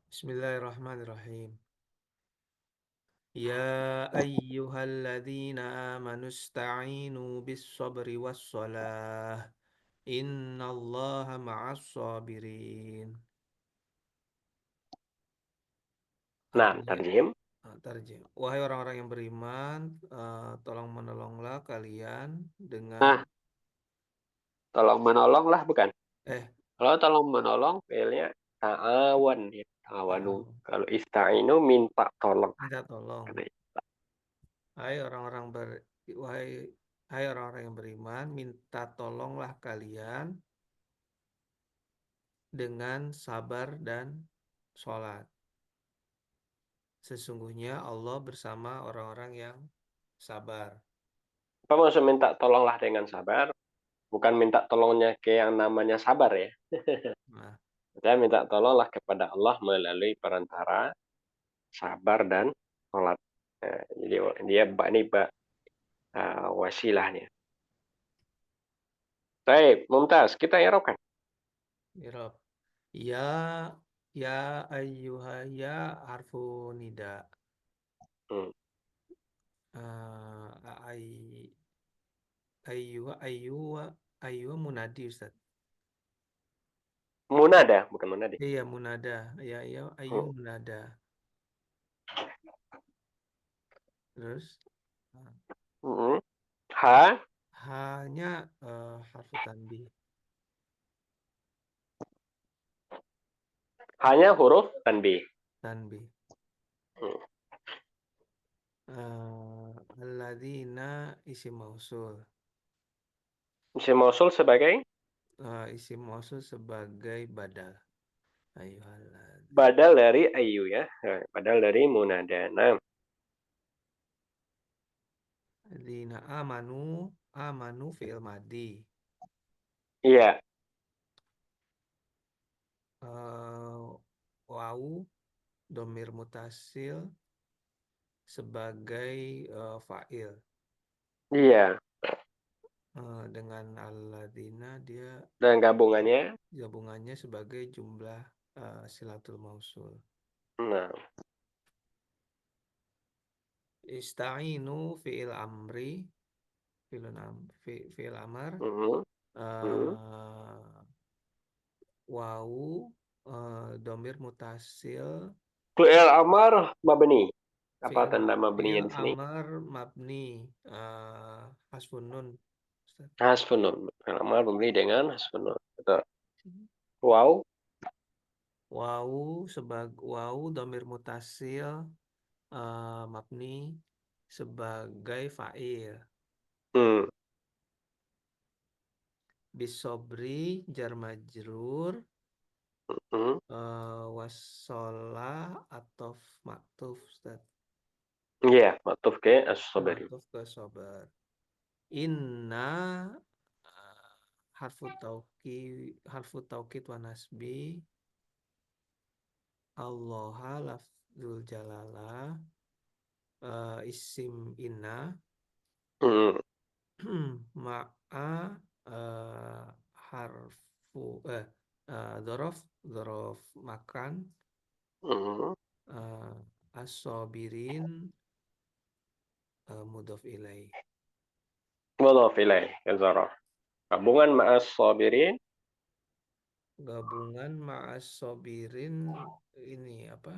Bismillahirrahmanirrahim. Ya ayyuhalladzina amanu ista'inu bis sabri was salah. Innallaha ma'as sabirin. Nah, Artinya, tarjim. tarjem. Wahai orang-orang yang beriman, tolong menolonglah kalian dengan Nah, tolong menolonglah bukan? eh Kalau tolong menolong, filenya ta'awan ya. Ta'awanu. ta'awun. Kalau ista'inu minta tolong. Minta tolong. Karena Hai orang-orang ber wahai hai orang-orang yang beriman, minta tolonglah kalian dengan sabar dan sholat. Sesungguhnya Allah bersama orang-orang yang sabar. apa maksud minta tolonglah dengan sabar? Bukan minta tolongnya ke yang namanya sabar ya. Nah, Saya minta tolonglah kepada Allah melalui perantara sabar dan sholat. Nah, jadi dia ini wasilahnya. Baik, Mumtaz, kita erokan. Irob. Ya, ya ayyuhaya harfu nida. Hmm. Ay, ayyuha munadi Ustaz. Munada, bukan munadi. Iya munada. Ya, ya ayyu Hmm. munada. Terus Hmm. Ha, hanya harfu tanbih. hanya huruf tanbih. Tanbih. Hmm. Alladzina isim mausul. Isim mausul sebagai Isim mausul sebagai badal. Ayyuhalladzina badal dari ayu ya. Badal dari munada. Nah, amanu, amanu fi'il madi. iya. Wau domir mutasil sebagai fa'il. Iya. Dengan alladzina dia Dan gabungannya. gabungannya sebagai jumlah silatul mausul. Nah. Ista'inu fi'il amri, fi'il amar. Hmm. Hmm. eh, Wau domir mutasil Fi'il amar mabni. Apa fi'il tanda mabninya fi'il di sini? amar mabni hasbun nun Ustaz. Hasfun nun. Fi'il amar mabni dengan hasfun nun. Betul. Wow. Wau domir mutasil mabni sebagai fa'il. Hmm. Bisobri jar majrur Hmm. wassola atof maktuf Ustaz. Iya, matuf ke as-sabari. Maktuf ke sobar. Inna uh, harfu taukid wa nasbi Allah lafzul jalalah isim inna Hmm. ma'a harfu dhorof makan Hmm. uh, as-sabirin mudhof ilaih. Mudhaf ilaih. Al-zaraf. Gabungan ma'as sabirin. Gabungan ma'as sabirin ini apa?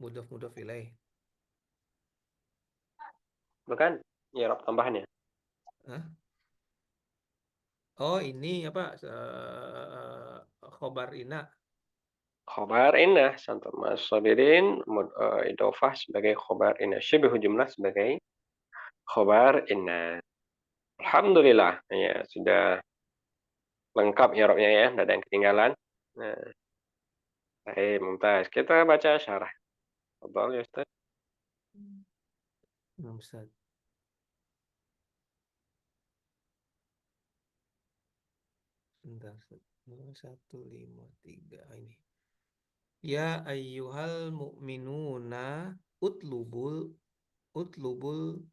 Mudhof ilaih. Bukan? Ya, tambahannya. Hah? Oh ini apa? Khobar ina. Khobar inah. Santum ma'as sabirin. Idofah sebagai khobar inah. Syibhu jumlah sebagai khobar inah. Alhamdulillah. Ya, sudah lengkap i'rabnya ya. Tidak ada yang ketinggalan. Nah, baik, mumtaz. Kita baca syarah. Fadhal ya Ustaz. Ustaz. Bentar, Ustaz. 153 ini. Ya ayyuhal mu'minuna utlubul utlubul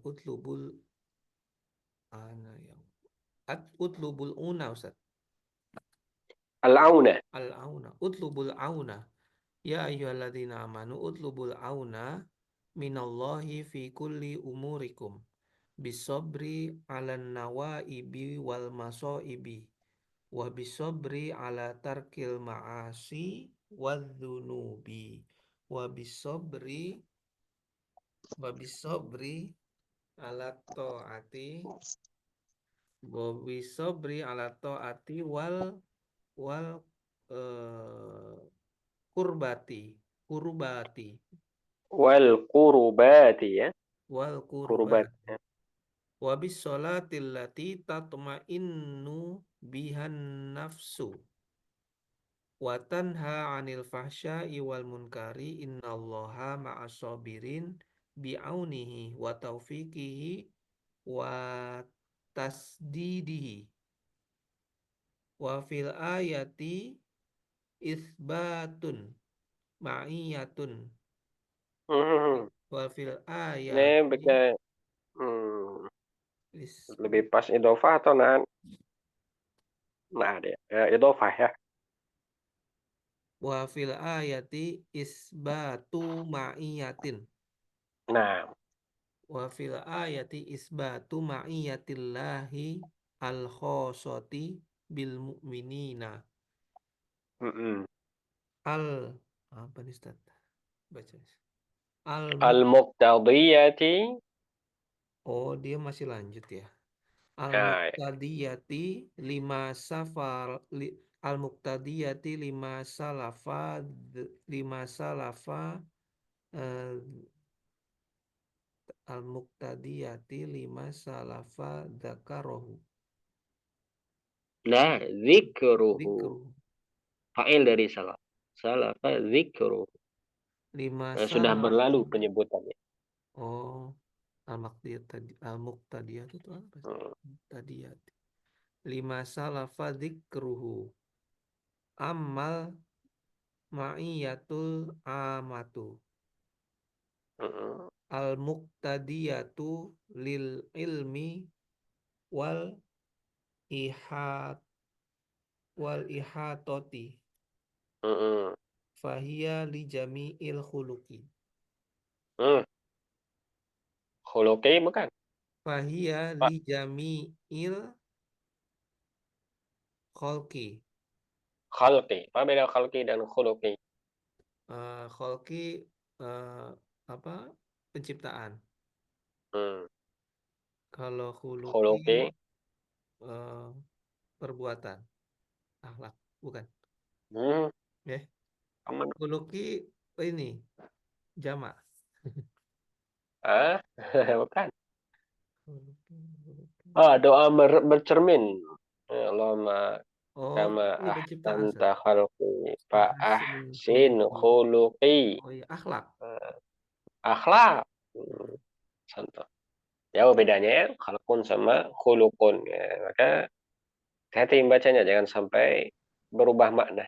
utlubul ana yang utlubul una Ustaz. Al-auna. Al-auna. Utlubul auna. Ya ayyuhalladzina amanu utlubul auna minallahi fi kulli umurikum. Bisobri ala nawaibi wal masoibi. Wa bisobri ala tarkil ma'asi wadzunubi. Wa bisobri wa bisobri ala ta'ati wa bisobri ala ta'ati wal eh, kurbati kurbati Wal qurubati ya. wal Qurbat. kurbati wa bis sholatil lati tatma'innu bihan nafsu wa tanha 'anil fahsya'i wal munkari innallaha ma'as sabirin bi'aunihi wa taufiqihi wa tasdidihi wa fil ayati isbatun ma'iyatun Hmm. wa fil Ini ayati pakai hmm, is lebih pas idofah atau nah deh. Ya, idofah ya. wa fil ayati isbatu ma'iyatin Nah, wa fil ayati isbatu ma'iyatillahi al khosati bil mu'minina mm-mm. al apa nih Ustaz? Baca al muk Al-muqtadiyati. oh dia masih lanjut ya al Nah, muqtadiyati lima safar al muqtadiyati lima salafa eh, al muqtadiyati lima salafa dzakarohu nah, zikruhu. dzikru Fa'il dari salah. Salah fa zikruhu. lima Sudah salafa berlalu penyebutannya. oh al muqtadiyat itu apa sih? Hmm, Muqtadiyat lima salafa dzikruhu amal ma'iyatul amatu mm-mm, al muqtadiyatu lil ilmi wal ihat ihatoti mm-mm, fahiya li jami'il khuluqi hmm. Khuluqi bukan? fahiya Pak, li jami'il kholqi khalqi. Apa beda khalqi dan khuluqi? kholqi eh, apa penciptaan Hmm. kalau khuluqi Khuluqi. eh, perbuatan akhlak bukan Hmm. ya Aman. khuluqi ini jamak Ah, bukan. khuluqi, khuluqi. Ah, doa bercermin. Ya Allahumma Oh kama ini penciptaan Ustaz. ahsanta khalqi fa Ahsin ahsin khuluqi khuluqi. oh iya akhlak Akhlak. Hmm. Contoh. Jauh bedanya ya, khalqun sama khuluqun. Ya, maka hati bacanya jangan sampai berubah makna.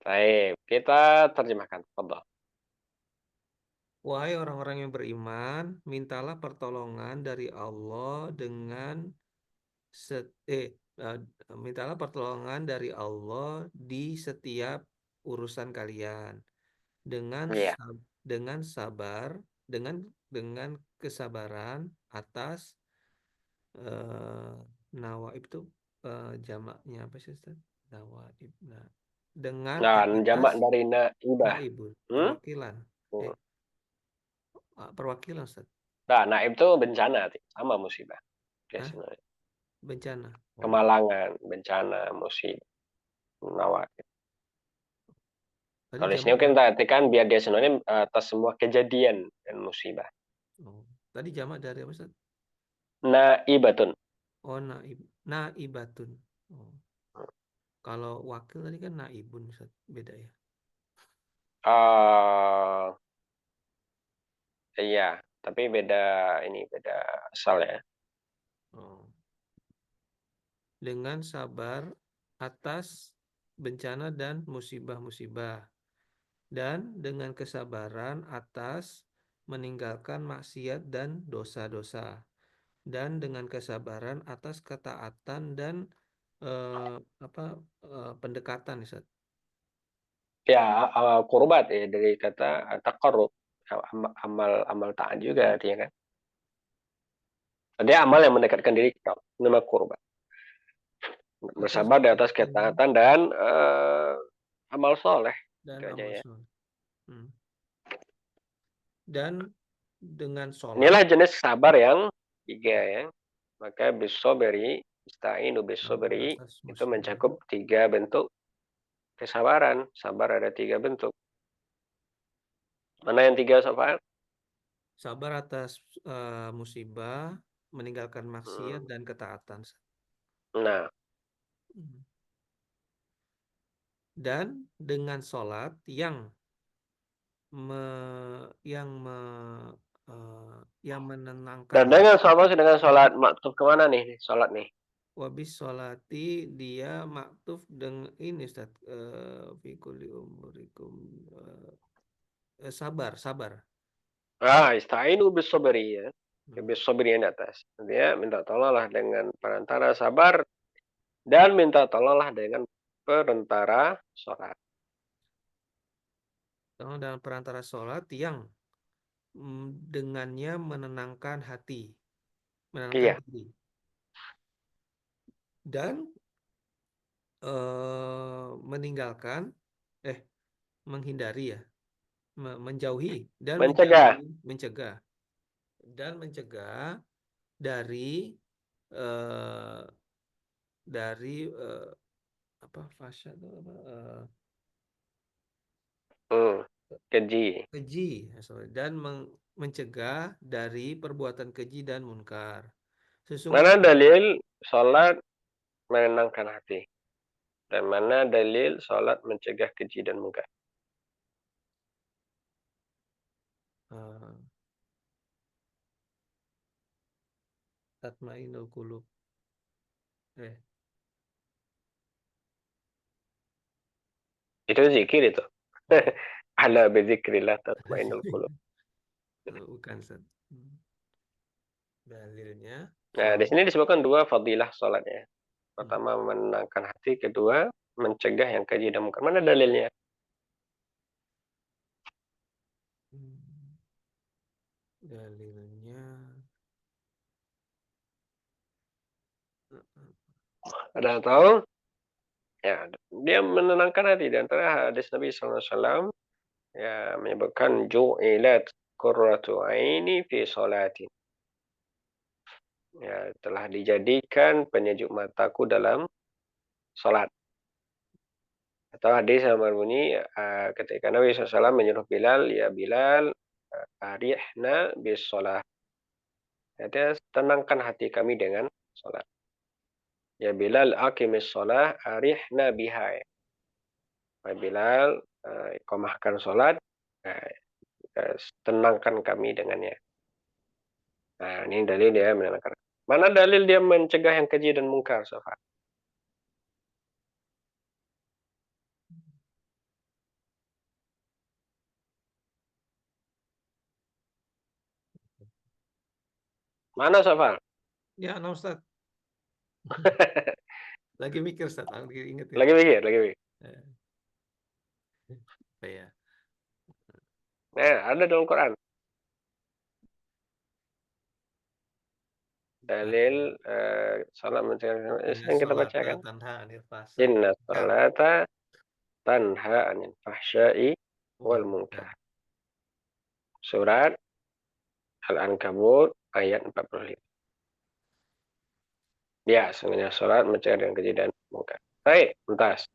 Baik, kita terjemahkan. Fadhal. Wahai orang-orang yang beriman, mintalah pertolongan dari Allah dengan set, eh, eh, mintalah pertolongan dari Allah di setiap urusan kalian dengan Iya. dengan sabar, dengan kesabaran atas eh, nawaib itu jamaknya apa sih Ustaz? Nawaib. Nah, dengan Dan atas jamak dari naibah. naibun, Hmm? perwakilan. Hmm. Perwakilan Ustaz. Nah, naib itu bencana, sama musibah. Hah? Biasanya. Bencana. Oh. Kemalangan, bencana, musibah, nawak. Tadi Kalau di sini jamak mungkin kita artikan biar dia sinonim atas semua kejadian dan musibah. oh. Tadi jamak dari apa Ustaz? Naibatun. Oh, naibatun. Oh. Kalau wakil tadi kan naibun Ustaz. Beda ya. Uh, iya, tapi beda ini beda asal ya. Oh. Dengan sabar atas bencana dan musibah-musibah dan dengan kesabaran atas meninggalkan maksiat dan dosa-dosa dan dengan kesabaran atas ketaatan dan apa pendekatan Ustaz. Ya, qurbat ya dari kata taqarrub. Amal amal taat juga artinya kan. Dia amal yang mendekatkan diri ke Allah. Nama qurbat. Atau Bersabar di atas seperti ketaatan dan amal soleh. dan Itu aja amal ya. soleh. Hmm. Dan dengan sholat Inilah jenis sabar yang tiga ya. Maka bisoberi, ista'inu sabar bisoberi, atas itu musibah, mencakup tiga bentuk kesabaran. Sabar ada tiga bentuk. Mana yang tiga, Sofan? sabar atas musibah, meninggalkan maksiat Hmm. dan ketaatan. Nah, Hmm. Dan dengan sholat me, yang me, yang menenangkan dan dengan hati. sholat maktub kemana nih sholat nih? Wabis sholati dia maktuf dengan ini Ustaz, fi kulli umurikum, sabar sabar. Ista'inu bisoberi ya. Hmm. Bisoberi yang di atas. Dia minta tolonglah dengan perantara sabar dan minta tolonglah dengan perantara sholat. Tolong dalam perantara sholat yang dengannya menenangkan hati, menenangkan Iya, diri, dan meninggalkan, eh menghindari ya, menjauhi dan mencegah. menjauhi, mencegah dan mencegah dari eh, dari apa fasya itu apa, Hmm, keji. keji, sorry, dan mencegah dari perbuatan keji dan munkar. Mana Sesungguhnya dalil sholat menenangkan hati? Dan mana dalil sholat mencegah keji dan munkar? eh, tatmainul qulub, eh Itu zikir itu. oh, Ala bizikrillah tatmainul qulub. bukan Ustaz. Dalilnya Nah, di sholat. sini disebutkan dua fadilah sholatnya. Hmm. Pertama menenangkan hati, kedua mencegah yang keji dan munkar. Mana dalilnya? Hmm. Dalilnya Ada yang tahu? Ya, dia menenangkan hati. Di antara hadis Nabi SAW ya menyebutkan ju'ilat qurratu aini fi sholati. Ya, telah dijadikan penyejuk mataku dalam sholat. Atau hadis yang berbunyi ketika Nabi SAW menyuruh Bilal, ya Bilal, arihna bis sholat. Dia tenangkan hati kami dengan sholat. Ya Bilal, aqimis sholat, arihna biha. Ya Bilal, iqamahkan sholat, eh, tenangkan kami dengannya. Nah, ini dalil dia menenangkan. Mana dalil dia mencegah yang keji dan mungkar, Sofa? Mana, Sofa? ya nah Ustaz, lagi mikir Ustaz, lagi inget ya. Lagi mikir, lagi mikir. Eh, apa ya? Nah, ada dalam Quran. Dalil salat mencegah Inna yang kita sholata bacakan. tanha anil fasa Inna kar salata tanha anil fahsya'i wal wal munkar. munkar. Surat Al-Ankabut ayat 45. Ya, sebenarnya salat mencegah dan keji dan munkar. Baik, tuntas.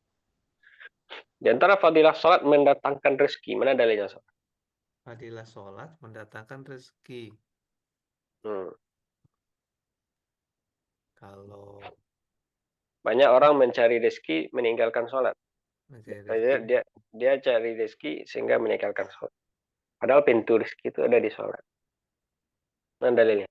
Di antara fadilah salat mendatangkan rezeki. Mana dalilnya, Sof? Fadilah sholat mendatangkan rezeki. Hmm. Kalau Banyak orang mencari rezeki meninggalkan sholat. mencari Dia, rezeki, dia dia cari rezeki sehingga meninggalkan sholat. Padahal pintu rezeki itu ada di sholat. Mana dalilnya?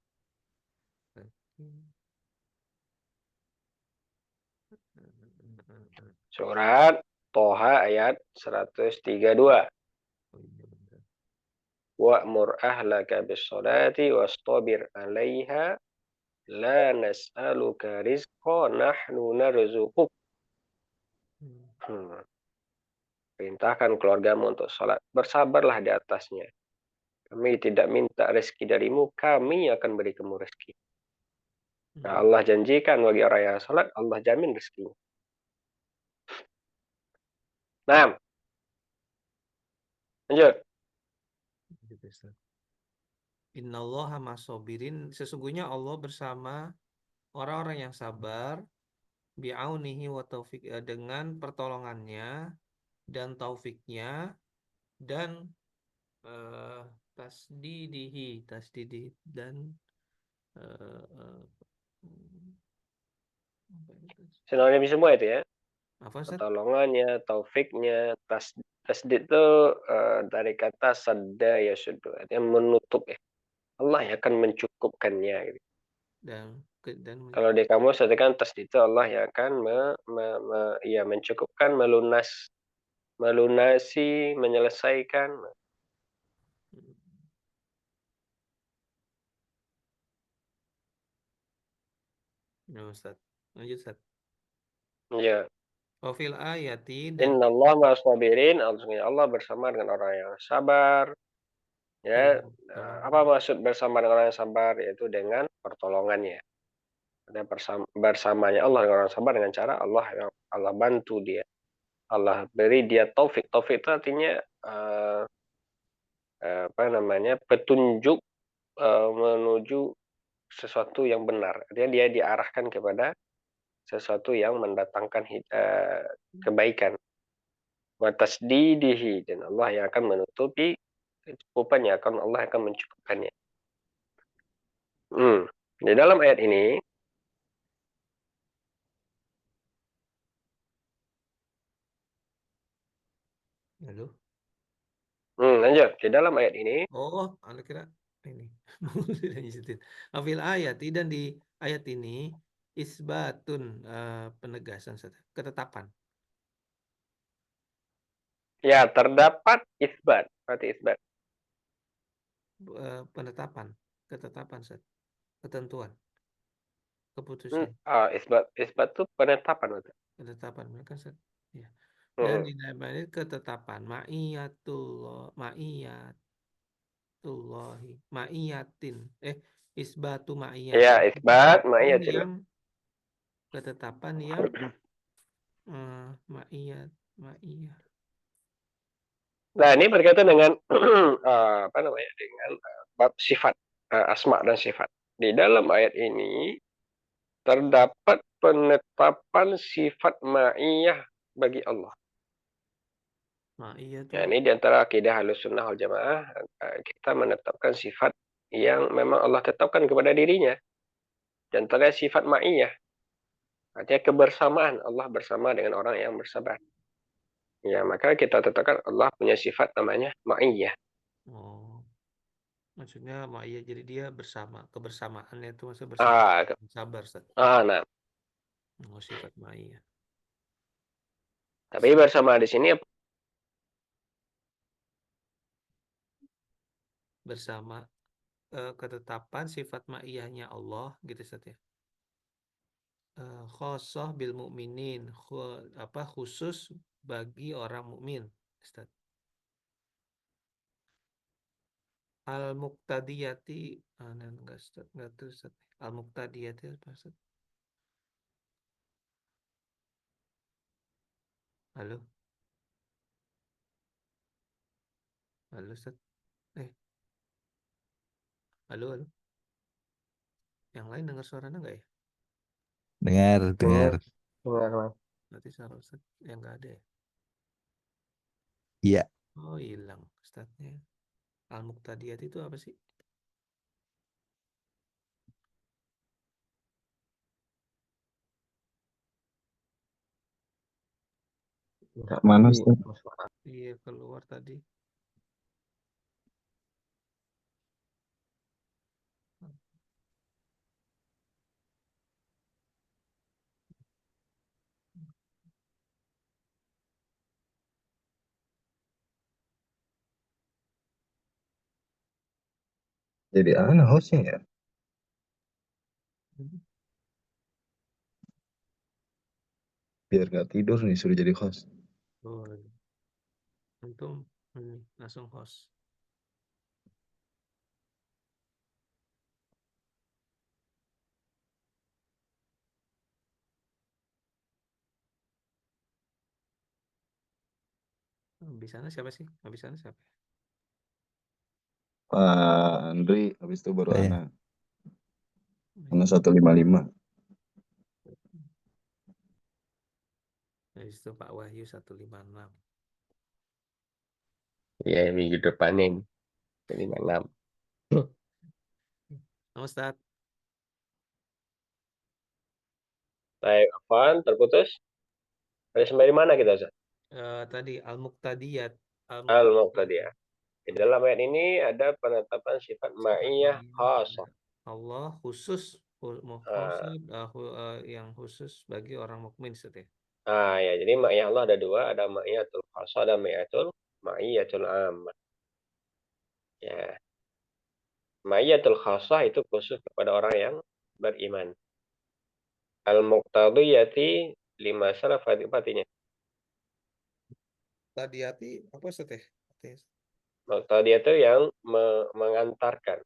Surat Toha ayat 132. oh iya benar. Wa'mur ahlaka bis-sholati wastabir 'alaiha La nas'aluka rizqan nahnu narzuquk. Hmm. Hmm. Perintahkan keluargamu untuk sholat. Bersabarlah di atasnya. Kami tidak minta rezeki darimu, kami akan beri kamu rezeki. Nah, Hmm. Allah janjikan bagi orang yang sholat, Allah jamin rezekinya. Nah, lanjut. Gitu, Ustaz. Innallaha masobirin, sesungguhnya Allah bersama orang-orang yang sabar, bi'aunihi wa taufik, dengan pertolongannya dan taufiknya dan eh, tasdidih dan eh, eh, apa itu? Sinonim semua itu ya. Apa Ustaz? Pertolongannya, taufiknya, tasdid itu dari kata sadda ya sudu, artinya menutup ya. Allah yang akan mencukupkannya. Gitu. Dan Kalau di kamus artinya kan tasdid itu Allah yang akan ya, mencukupkan, melunasi, menyelesaikan. ya Ustaz. Lanjut Ustaz. Ya. Wafil ayati dan Inna Allah ma'asabirin. Allah bersama dengan orang yang sabar. Ya, dengan apa pertolongan. maksud bersama dengan orang yang sabar? Yaitu dengan pertolongannya. Dan bersamanya Allah dengan orang sabar dengan cara Allah yang Allah bantu dia. Allah beri dia taufik. Taufik itu artinya apa namanya? Petunjuk menuju sesuatu yang benar. Artinya dia diarahkan kepada sesuatu yang mendatangkan kebaikan. Wa tasdidihi, dan Allah yang akan menutupi kecukupannya, akan Allah akan mencukupkannya. Hmm. Di dalam ayat ini, Halo. lanjut. Di dalam ayat ini, Oh, Anda kira ini. Lanjutin. Wafil ayati dan di ayat ini isbatun, penegasan Ustaz. Ketetapan. ya terdapat isbat. Berarti isbat. Penetapan, ketetapan Ustaz. Ketentuan, keputusan, Isbat, isbat itu penetapan. Betul. ketetapan mereka Ustaz. Ya. Dan Hmm. di dalam ini ketetapan ma'iyatin, isbatu Ya, ma'iyatin, isbat, ma'iyatillah. ketetapan yang ma'iyah. Nah, ini berkaitan dengan apa namanya? Dengan bab sifat, asma dan sifat. Di dalam ayat ini terdapat penetapan sifat ma'iyah bagi Allah. Ma'iyah itu Ya, apa? ini diantara akidah Ahlussunnah wal Jamaah, kita menetapkan sifat yang memang Allah tetapkan kepada dirinya. Di antaranya sifat ma'iyah, artinya kebersamaan Allah bersama dengan orang yang bersabar. Ya, maka kita tetapkan Allah punya sifat namanya ma'iyah. Oh, maksudnya ma'iyah jadi dia bersama, kebersamaannya itu maksudnya bersama. Ah, Sabar, Ustaz. nah, Oh, sifat ma'iyah. tapi bersama di sini Bersama, ketetapan sifat ma'iyahnya Allah gitu Ustaz ya. Khosoh bil mukminin, khusus bagi orang mukmin, Ustaz. Al muqtadiyati, enggak Ustaz, enggak tuh Ustaz. Al muqtadiyati apa Ustaz? Halo, halo Ustaz. Eh, halo. Yang lain dengar suaranya enggak ya? Dengar, oh, dengar. Berarti suara Ustaz yang enggak ada ya? Iya, Oh, hilang Ustaznya. Al muqtadiyati itu apa sih? enggak mana tadi Ustaz? Iya, keluar tadi. Jadi aneh hostnya ya. Biar nggak tidur nih suruh jadi host. Oh, antum langsung host. Di sana siapa sih? Di sana siapa? Pak Andri, habis itu baru Saya. Ana. Ana 155. Habis itu Pak Wahyu 156. Ya, minggu depannya ini. Jadi 6. Ustaz, Baik, Afwan, terputus. Dari sampai di mana kita, Ustaz? tadi Al-Muqtadiyat. Al-Muqtadiyah. Di dalam ayat ini ada penetapan sifat Sifat ma'iyah ma'iyah pada khasah. Allah khusus Ah, mukhasab yang khusus bagi orang mukmin setia. ya, jadi ma'iyah Allah ada dua, ada ma'iyatul khasah, ada ma'iyatul ammah. Ya, ma'iyatul khasah itu khusus kepada orang yang beriman. Al-Muqtadiyati lima salaf artinya. Tadiyati apa setia? Muqtadiyah itu yang mengantarkan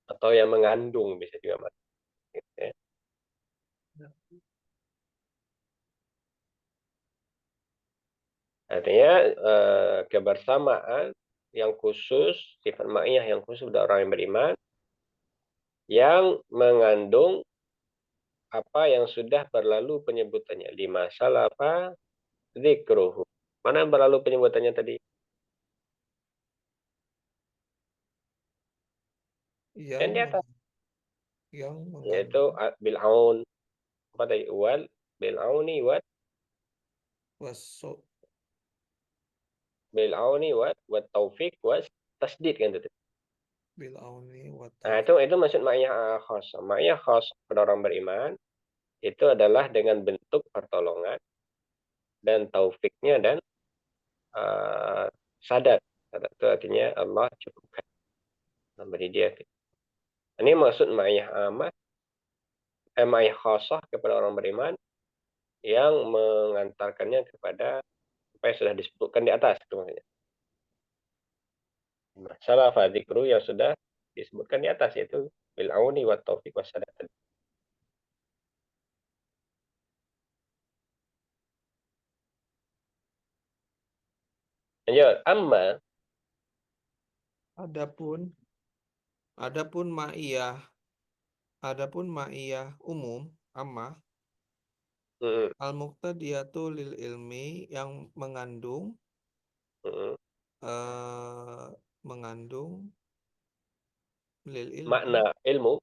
atau yang mengandung bisa juga mas. Gitu ya. Artinya kebersamaan yang khusus, sifat ma'iyah yang khusus dari orang yang beriman, yang mengandung apa yang sudah berlalu penyebutannya. Lima salafa dzikruhu. Mana yang berlalu penyebutannya tadi? Yang Yang di atas. Yaitu mengandung bil'aun. Apa tadi? Bil'auni wasok wat taufik was tasdid kan itu. bil auni wa Nah, taufik. itu maksud ma'iyah khas. Ma'iyah khas pada orang beriman itu adalah dengan bentuk pertolongan dan taufiknya dan uh, sadar. Sadar itu artinya Allah cukupkan memberi dia. Ini maksud ma'iyah amat, ma'iyah khasah kepada orang beriman yang mengantarkannya kepada apa yang sudah disebutkan di atas. Itu maksudnya. Masalah fadzikru yang sudah disebutkan di atas yaitu bil auni wa taufik wa sadar. Lanjut, amma Adapun adapun ma'iyah adapun ma'iyah umum ammah mm, al-muqtadiyatu lil ilmi yang mengandung mm, eh, mengandung lil ilmi makna ilmu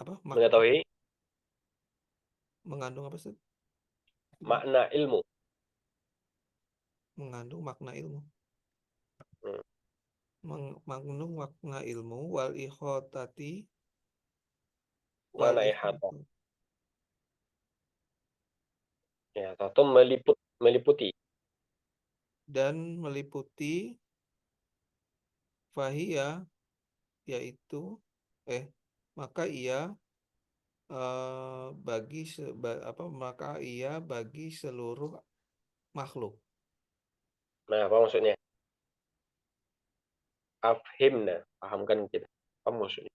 apa mengetahui mengandung apa sih? makna ilmu. Mengandung makna ilmu. Mm, Mengandung makna ilmu wal ihotati wal mana ihata. ihotati Ya, atau meliputi. dan meliputi fahia yaitu eh maka ia maka ia bagi seluruh makhluk. Nah, apa maksudnya? Afhimna, pahamkan kita. Apa maksudnya?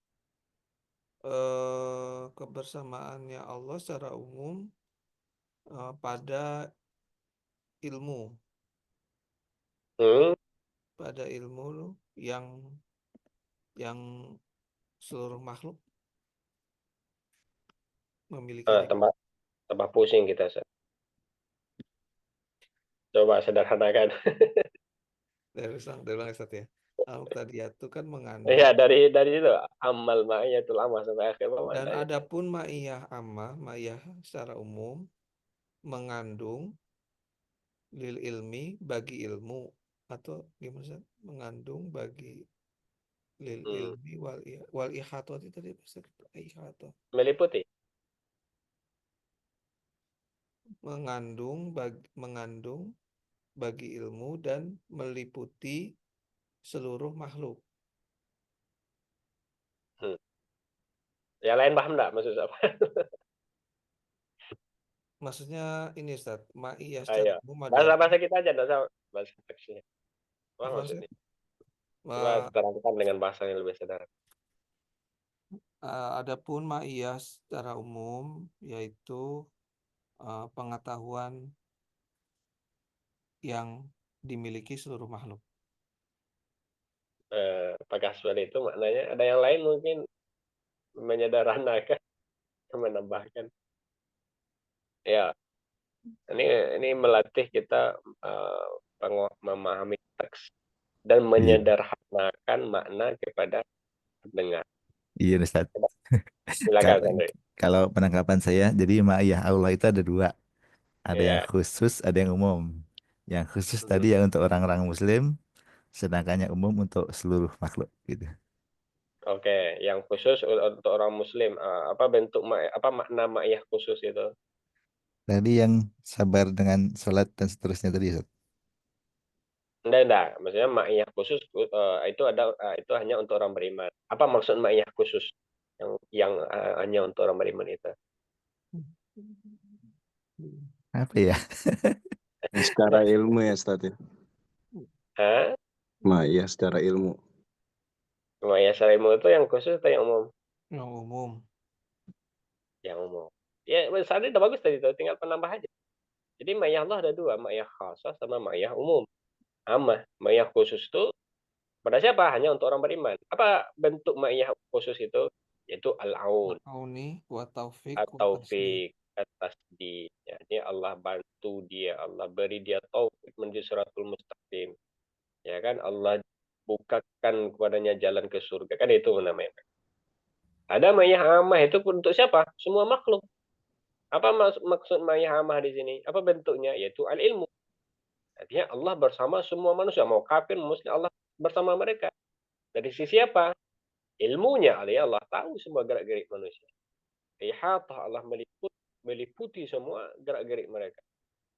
Kebersamaannya Allah secara umum pada ilmu Hmm, pada ilmu yang seluruh makhluk memilikinya. tambah tambah pusing kita. Coba sederhanakan. Dari ulang Ustaz ya. Tadi itu kan Ya, mengandung dari itu amal ma'iyatul amal sampai akhir apa dan maknanya? adapun ma'iyah ammah, ma'iyah secara umum mengandung lil ilmi bagi ilmu atau gimana Ustaz? Mengandung bagi lil Hmm, ilmi wal ihatot itu tadi Ustaz ihatot. meliputi. Mengandung bagi ilmu dan meliputi seluruh makhluk. Hmm. Yang lain paham enggak maksud apa? Maksudnya ini Ustaz, ma'iyah secara Ayo. umum adalah Bahasa-bahasa kita aja, enggak usah bahasa teksnya. Apa apa sih? maksudnya? Coba terangkan dengan bahasa yang lebih sederhana. Adapun ma'iyah secara umum yaitu pengetahuan yang dimiliki seluruh makhluk. Apakah seperti itu maknanya? Ada yang lain mungkin menyederhanakan, menambahkan. Ya, ini melatih kita memahami teks dan Iya, menyederhanakan makna kepada pendengar. iya Ustaz. Silakan, Kalau Sandri. kalau penangkapan saya, jadi ma'iyah Allah itu ada dua. Ada yang Ya, khusus, ada yang umum. Yang khusus tadi ya untuk orang-orang Muslim, sedangkan yang umum untuk seluruh makhluk gitu. oke. Yang khusus untuk orang Muslim, apa bentuk apa makna ma'iyah khusus itu? Tadi yang sabar dengan sholat dan seterusnya tadi Ustaz. Enggak. Maksudnya ma'iyah khusus itu itu hanya untuk orang beriman. Apa maksud ma'iyah khusus yang hanya untuk orang beriman itu? Apa ya? Secara ilmu ya, Ustaz ya. Hah? Ma'iyah secara ilmu. Ma'iyah syarimu itu yang khusus atau yang umum? Yang umum. Yang umum. Ya, tadi udah bagus tadi tuh, tinggal penambah aja. Jadi ma'iyah Allah ada dua, ma'iyah khasah sama ma'iyah umum. Amma, ma'iyah khusus itu pada siapa? Hanya untuk orang beriman. Apa bentuk ma'iyah khusus itu? Yaitu al-aun, Ma'auni wa taufik wa tasdid. at-taufik, at-tasdid. Ya, ini Allah bantu dia, Allah beri dia taufik menuju siratul mustaqim. Ya kan, Allah bukakan kepadanya jalan ke surga. Kan itu namanya. Ada ma'iyah ammah itu untuk siapa? Semua makhluk. Apa maksud ma'iyah ammah di sini? Apa bentuknya? Yaitu al-ilmu. Artinya Allah bersama semua manusia, mau kafir, muslim, Allah bersama mereka. Dari sisi apa? Ilmunya, Allah tahu semua gerak-gerik manusia. Ihatah, Allah meliputi semua gerak-gerik mereka,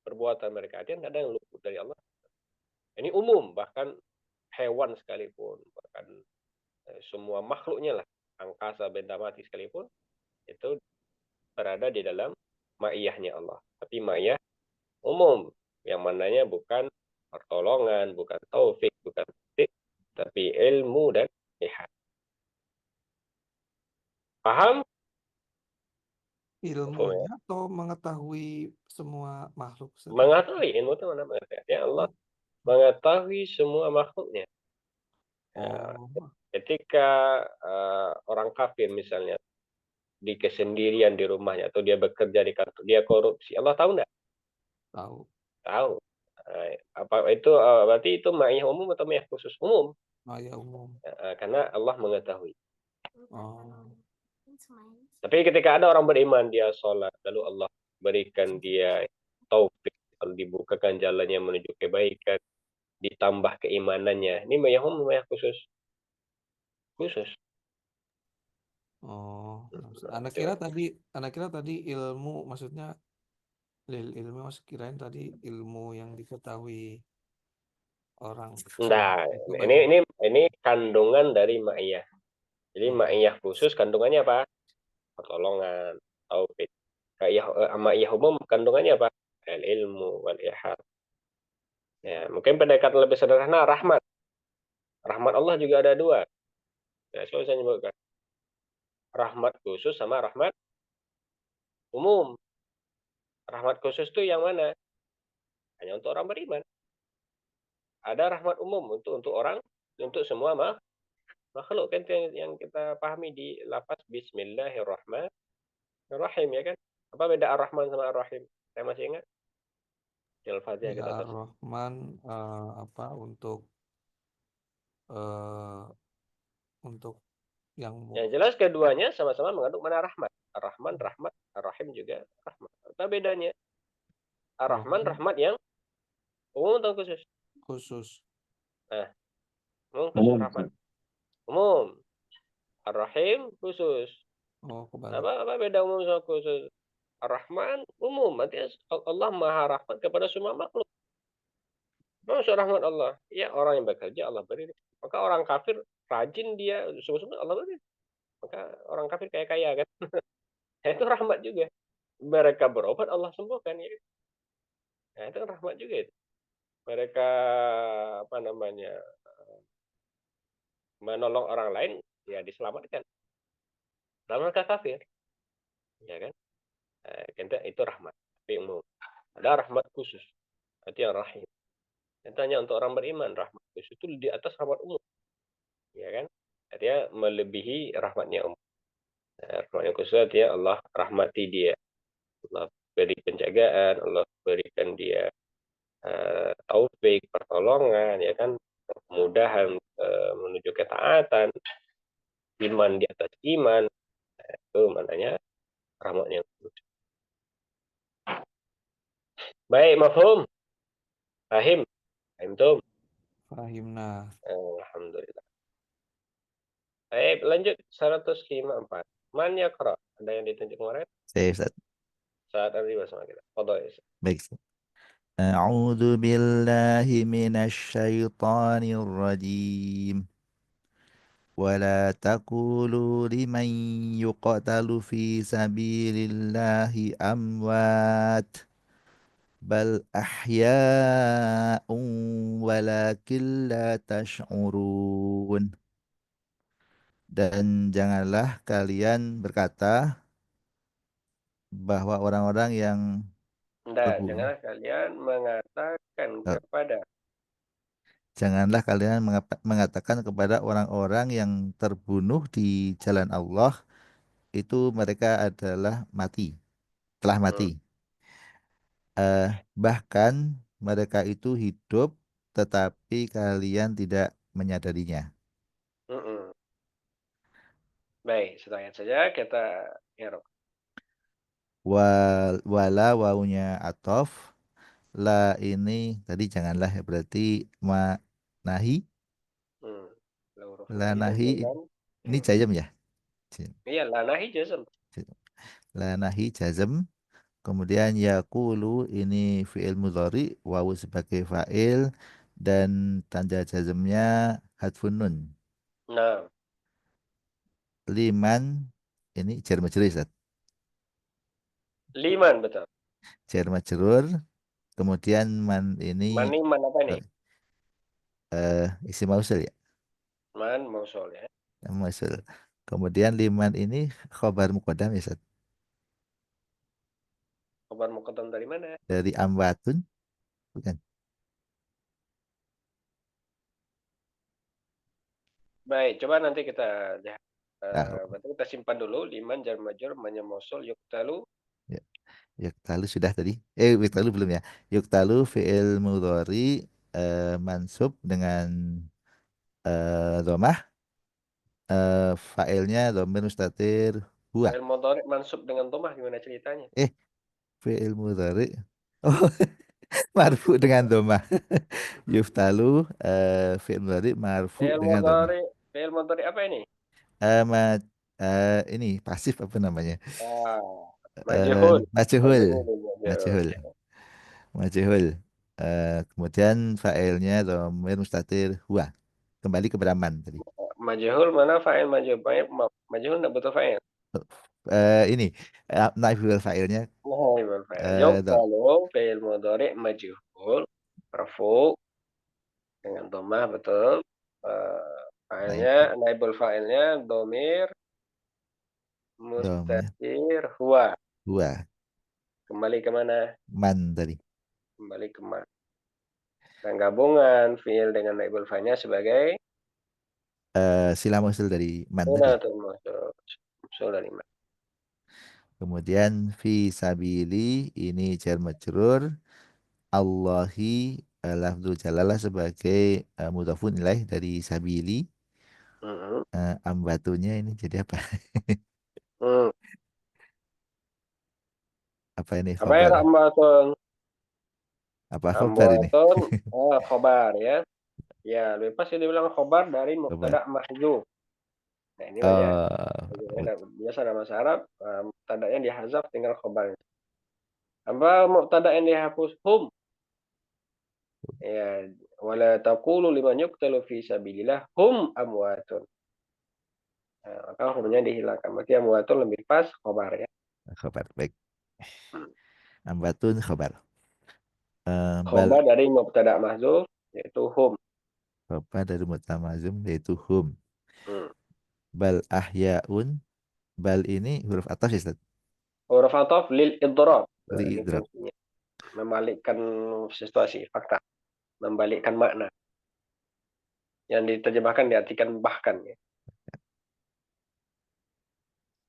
perbuatan mereka. Artinya tidak ada yang luput dari Allah. Ini umum, bahkan hewan sekalipun, bahkan semua makhluknya lah, angkasa, benda mati sekalipun, itu berada di dalam ma'iyahnya Allah. Tapi ma'iyah umum, yang mananya bukan pertolongan, bukan taufik, bukan taufik, tapi ilmu dan lihat. Paham? Ilmunya atau mengetahui semua makhluk? Mengetahui, ilmu itu mana mengetahui. Ya Allah mengetahui semua makhluknya. Ketika orang kafir misalnya di kesendirian di rumahnya atau dia bekerja di kantor, dia korupsi, Allah tahu enggak? Tahu. Tahu. Apa itu berarti itu ma'iyah umum atau ma'iyah khusus? Umum. Ma'iyah umum. Karena Allah mengetahui. Tapi Tapi ketika ada orang beriman, dia sholat, lalu Allah berikan dia taufik, lalu dibukakan jalannya menuju kebaikan, ditambah keimanannya. Ini ma'iyah umum, ma'iyah khusus. Khusus. Anak kira tadi ilmu maksudnya ilmu kirain tadi ilmu yang diketahui orang. Nah, ini kandungan dari ma'iyah. Jadi ma'iyah khusus kandungannya apa? Pertolongan, taufik. Ma'iyah umum kandungannya apa? Ilmu wal ihad. Ya, mungkin pendekatan lebih sederhana rahmat. Rahmat Allah juga ada dua. Ya, saya nyebutkan. Rahmat khusus sama rahmat umum. Rahmat khusus itu yang mana? Hanya untuk orang beriman. Ada rahmat umum untuk orang, untuk semua makhluk kan yang kita pahami di lafaz Bismillahirrahmanirrahim ya kan? Apa beda Ar-Rahman sama Ar-Rahim? Saya masih ingat. Di Al-Fatihah kita Ar-Rahman untuk yang yang jelas keduanya sama-sama mengandung mana rahmat. Ar-Rahman rahmat, Ar-Rahim juga rahmat. Apa bedanya? Ar-Rahman rahmat yang umum atau khusus? Khusus. Nah, khusus rahmat. Umum. Ar-Rahim khusus. Kebalik. Apa beda umum sama khusus? Ar-Rahman umum, artinya Allah Maha Rahmat kepada semua makhluk. Masuk rahmat Allah. Ya, orang yang bekerja Allah beri. Maka orang kafir rajin dia sungguh-sungguh Allah beri. maka orang kafir kaya-kaya kan. Nah, itu rahmat juga. Mereka berobat Allah sembuhkan ya. Nah, itu kan rahmat juga itu. Mereka apa namanya, menolong orang lain ya diselamatkan. Mereka kafir, ya kan? Itu rahmat, tapi umum. Ada rahmat khusus, itu yang rahim. Itu hanya untuk orang beriman, rahmat khusus itu di atas rahmat umum, ya kan? Artinya melebihi rahmatnya umum. Rahmatnya khusus artinya Allah rahmati dia, Allah beri penjagaan, Allah berikan dia taufik, pertolongan, ya kan? Kemudahan menuju ketaatan, iman di atas iman, itu maknanya rahmatnya khusus. Baik, mafhum, fahim, fahim tuh. Fahimna. Alhamdulillah. Baik, lanjut 154. Man yaqra. Ada yang ditunjuk kemarin? Saya Ustaz. Saat ada sama kita. Fadhil. Baik. Ustaz. A'udzu billahi minasyaitonir rajim. ولا تقولوا لمن يقتل في سبيل الله أموات بل أحياء ولكن لا تشعرون. Dan janganlah kalian berkata bahwa orang-orang yang Nah, terbunuh, janganlah kalian mengatakan eh, kepada janganlah kalian mengatakan kepada orang-orang yang terbunuh di jalan Allah itu mereka adalah mati, telah hmm, mati. Bahkan mereka itu hidup tetapi kalian tidak menyadarinya. mm-mm. Baik, satu ayat saja kita irok. Wala waunya atof, la ini tadi janganlah ya, berarti ma nahi, Hmm. Huruf la nahi nahi dengan ini jazm ya. iya, la nahi jazm. La nahi jazm. Kemudian yaqulu ini fi'il mudhari, wawu sebagai fa'il dan tanda jazmnya hadfun nun. Nah, Liman ini jar majrur Ustaz. liman betul. Jar majrur, kemudian man ini Mani man apa ini? eh, isim mausul ya, Man mausul ya. mausul. Kemudian liman ini khobar muqaddam ya Ustaz. Kabar muqaddam dari mana? Dari amwatun, bukan. Baik, coba nanti kita lihat. Tahu. Berarti kita simpan dulu liman jar majrur manya mausul yuktalu. Ya. Yuktalu sudah tadi. Yuktalu belum ya. Yuktalu fi'il mudhari mansub dengan dhamah, fa'ilnya dhamir mustatir huwa. Fa'il mudhari mansub dengan dhammah gimana ceritanya? Eh, fi'il mudhari. Oh, marfu dengan dhamah. Yuftalu fi'il mudhari marfu Fa'il dengan dhamah. mudhari, fa'il mudhari apa ini? Eh, ma- ini pasif apa namanya? Ah, majhul. Majhul. Majhul, majhul. Majhul. Majhul. Kemudian fa'ilnya dhamir mustatir huwa. Kembali ke Brahman tadi. Majhul mana fa'il majhul? Majhul enggak butuh fa'il. Ini naiful fa'ilnya Naibul fa'il. eh, do, Yuqtalu fi'il mudhari majhul marfu dengan dhammah betul. Fa'ilnya naiful naibul fa'ilnya dhamir dhamir mustatir huwa. huwa Kembali ke mana? man tadi. Kembali ke ma. Dan gabungan fi'il dengan naibul fa'ilnya sebagai Sila muncul dari man tadi. sunatul musul. Musul dari ma. Kemudian fi sabili ini jar majrur, Allahi lafzul jalalah sebagai mudhafun ilaih dari sabili. Mhm. Ambatunya ini jadi apa? Hmm. Apa ini Apa ya khobar? Rambatun? Apa khobar ini? Rambatun, khobar ya. Ya, lebih pas dia bilang khobar dari Khobar. mubtada mahdzuf. Nah, ini banyak. Oh, Biasa dalam bahasa Arab, mubtada'nya dihazaf tinggal khobarnya. Apa mubtada yang dihapus? Hum. Ya, wala taqulu liman yuqtalu fi sabilillah hum amwatun. Maka humnya dihilangkan. Berarti amwatun lebih pas khobar ya. Khobar. Baik. Hmm. Ambatun khobar. Bal Khobar dari mubtada mahzuf yaitu hum. khobar dari mutamazum yaitu hum. Hmm. Bal ahyaun. Bal ini huruf atas ya, Ustaz? Huruf ataf lil idrob. Nah, Li ini idrab. fungsinya. Membalikkan situasi, fakta. Membalikkan makna. Yang diterjemahkan diartikan bahkan ya.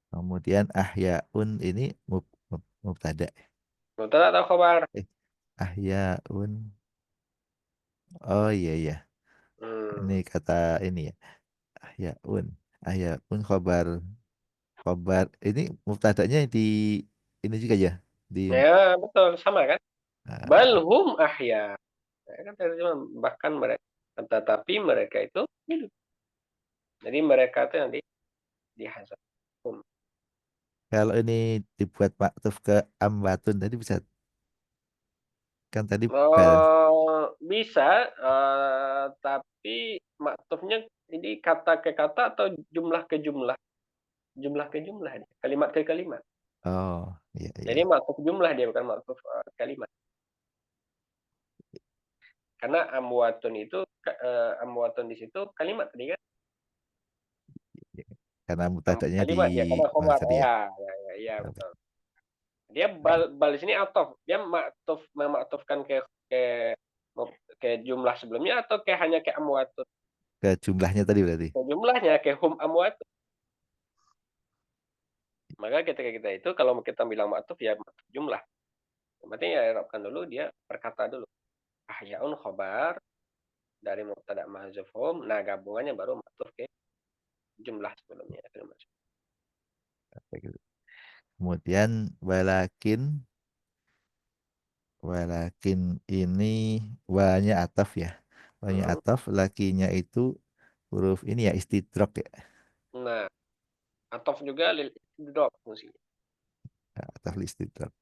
Kemudian ahyaun ini mubtada. Mubtada atau khobar? Eh, ahyaun. Oh iya iya. Ini Hmm. kata ini ya. Ahyaun. Ahyaun khobar. Khobar ini mubtadanya di ini juga ya. Di Ya, betul. Sama kan? ah, Balhum ahya. Ya, kan terjemah bahkan mereka. Tetapi mereka itu hidup. Jadi mereka itu yang dihazab. Hum. kalau ini dibuat maktuf ke ambatun tadi bisa kan tadi bal Bisa, tapi maktufnya ini kata ke kata atau jumlah ke jumlah? Jumlah ke jumlah dia, kalimat ke kalimat. oh iya Jadi iya maktuf jumlah dia bukan maktuf kalimat. Karena amwatun itu amwatun di situ kalimat tadi kan? iya. Karena mubtadanya di Kalimat ya karena oh, khobar. tadi ya. Ya, Oh, betul. Dia baik. bal di sini atof. Dia memaktufkan ke ke jumlah sebelumnya atau ke hanya ke amwatun? Ke jumlahnya tadi berarti. Ke jumlahnya ke hum amwatun. Maka ketika kita itu kalau kita bilang maktuf ya maktuf jumlah. Berarti ya i'rabkan dulu dia perkata dulu. Ahyaun khobar dari mubtada mahdzuf hum. Nah, gabungannya baru maktuf ke jumlah sebelumnya. Baik. Kemudian walakin ini wanya ataf ya. Wanya Hmm. ataf lakinya itu huruf ini ya istidrok ya. Nah, atof juga lil idgham fungsinya. Nah, ataf istidrok.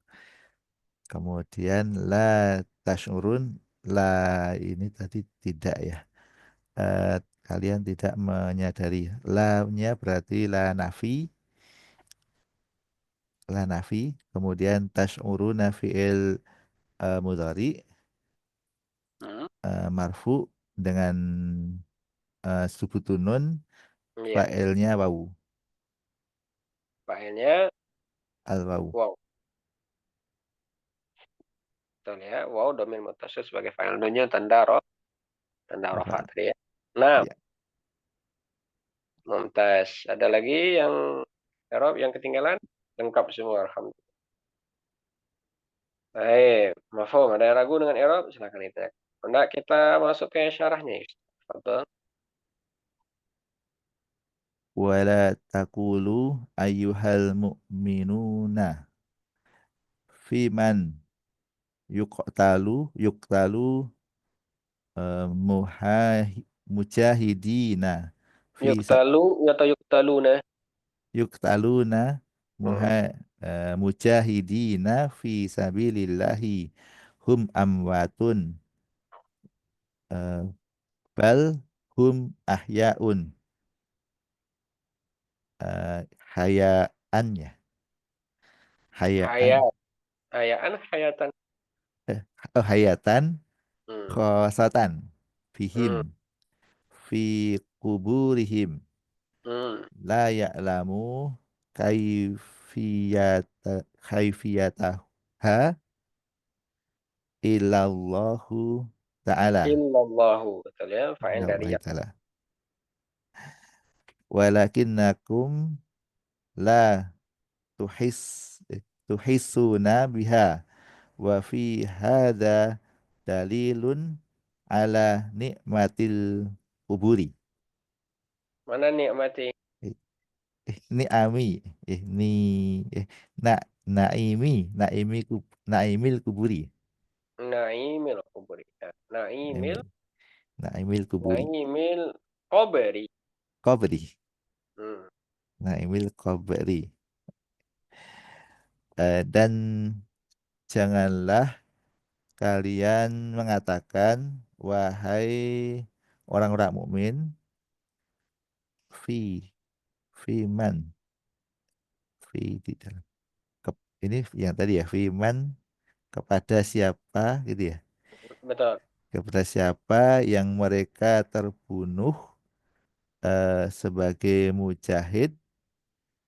Kemudian la tasyurun la ini tadi tidak ya. Eh, kalian tidak menyadari. La-nya berarti la nafi. Kemudian tasyuruna fi'il mudhari Hmm. marfu dengan subutun nun Iya, fa'ilnya wawu fa'ilnya al wawu wow. Betul ya. Wow domir muttasil sebagai fa'il nunnya tanda rafa Rafa. tadi ya. Nah, Ya. mumtaz. Ada lagi yang i'rab yang ketinggalan? Lengkap semua alhamdulillah. Baik, mafhum. Ada yang ragu dengan i'rab? Silakan itu. Hendak kita masuk ke syarahnya. Betul. Wala taqulu ayyuhal mu'minuna fi man yuqtalu mujahidina fi Yuktalu atau yuktaluna? yuqtaluna Hmm. muha mujahidina fi sabilillahi hum amwatun eh, bal hum ahyaun hayaan ya hayaan Hayat. Hayaan hayatan. eh, hayatan Hmm. khosatan fihim Hmm. fi kuburihim Hmm. la ya'lamu kaifiyata kaifiyataha illallahu ta'ala Illallahu. Betul ya. Fa'il dari ilallahi ya. ta'ala walakinnakum la tuhis tuhissuna biha wa fi hadza dalilun ala nikmatil kuburi. Mana nikmati? Eh, ini ami ini eh na naimi naimil kuburi. Naimil kuburi. Ya. Naimil. Naimil, naimil kuburi. Naimil koberi. Qabri. Hmm. Naimil qabri. Dan janganlah kalian mengatakan wahai orang-orang mukmin fi Fiman. Di dalam. Ini yang tadi ya, Fiman kepada siapa gitu ya. Betul. Kepada siapa yang mereka terbunuh sebagai mujahid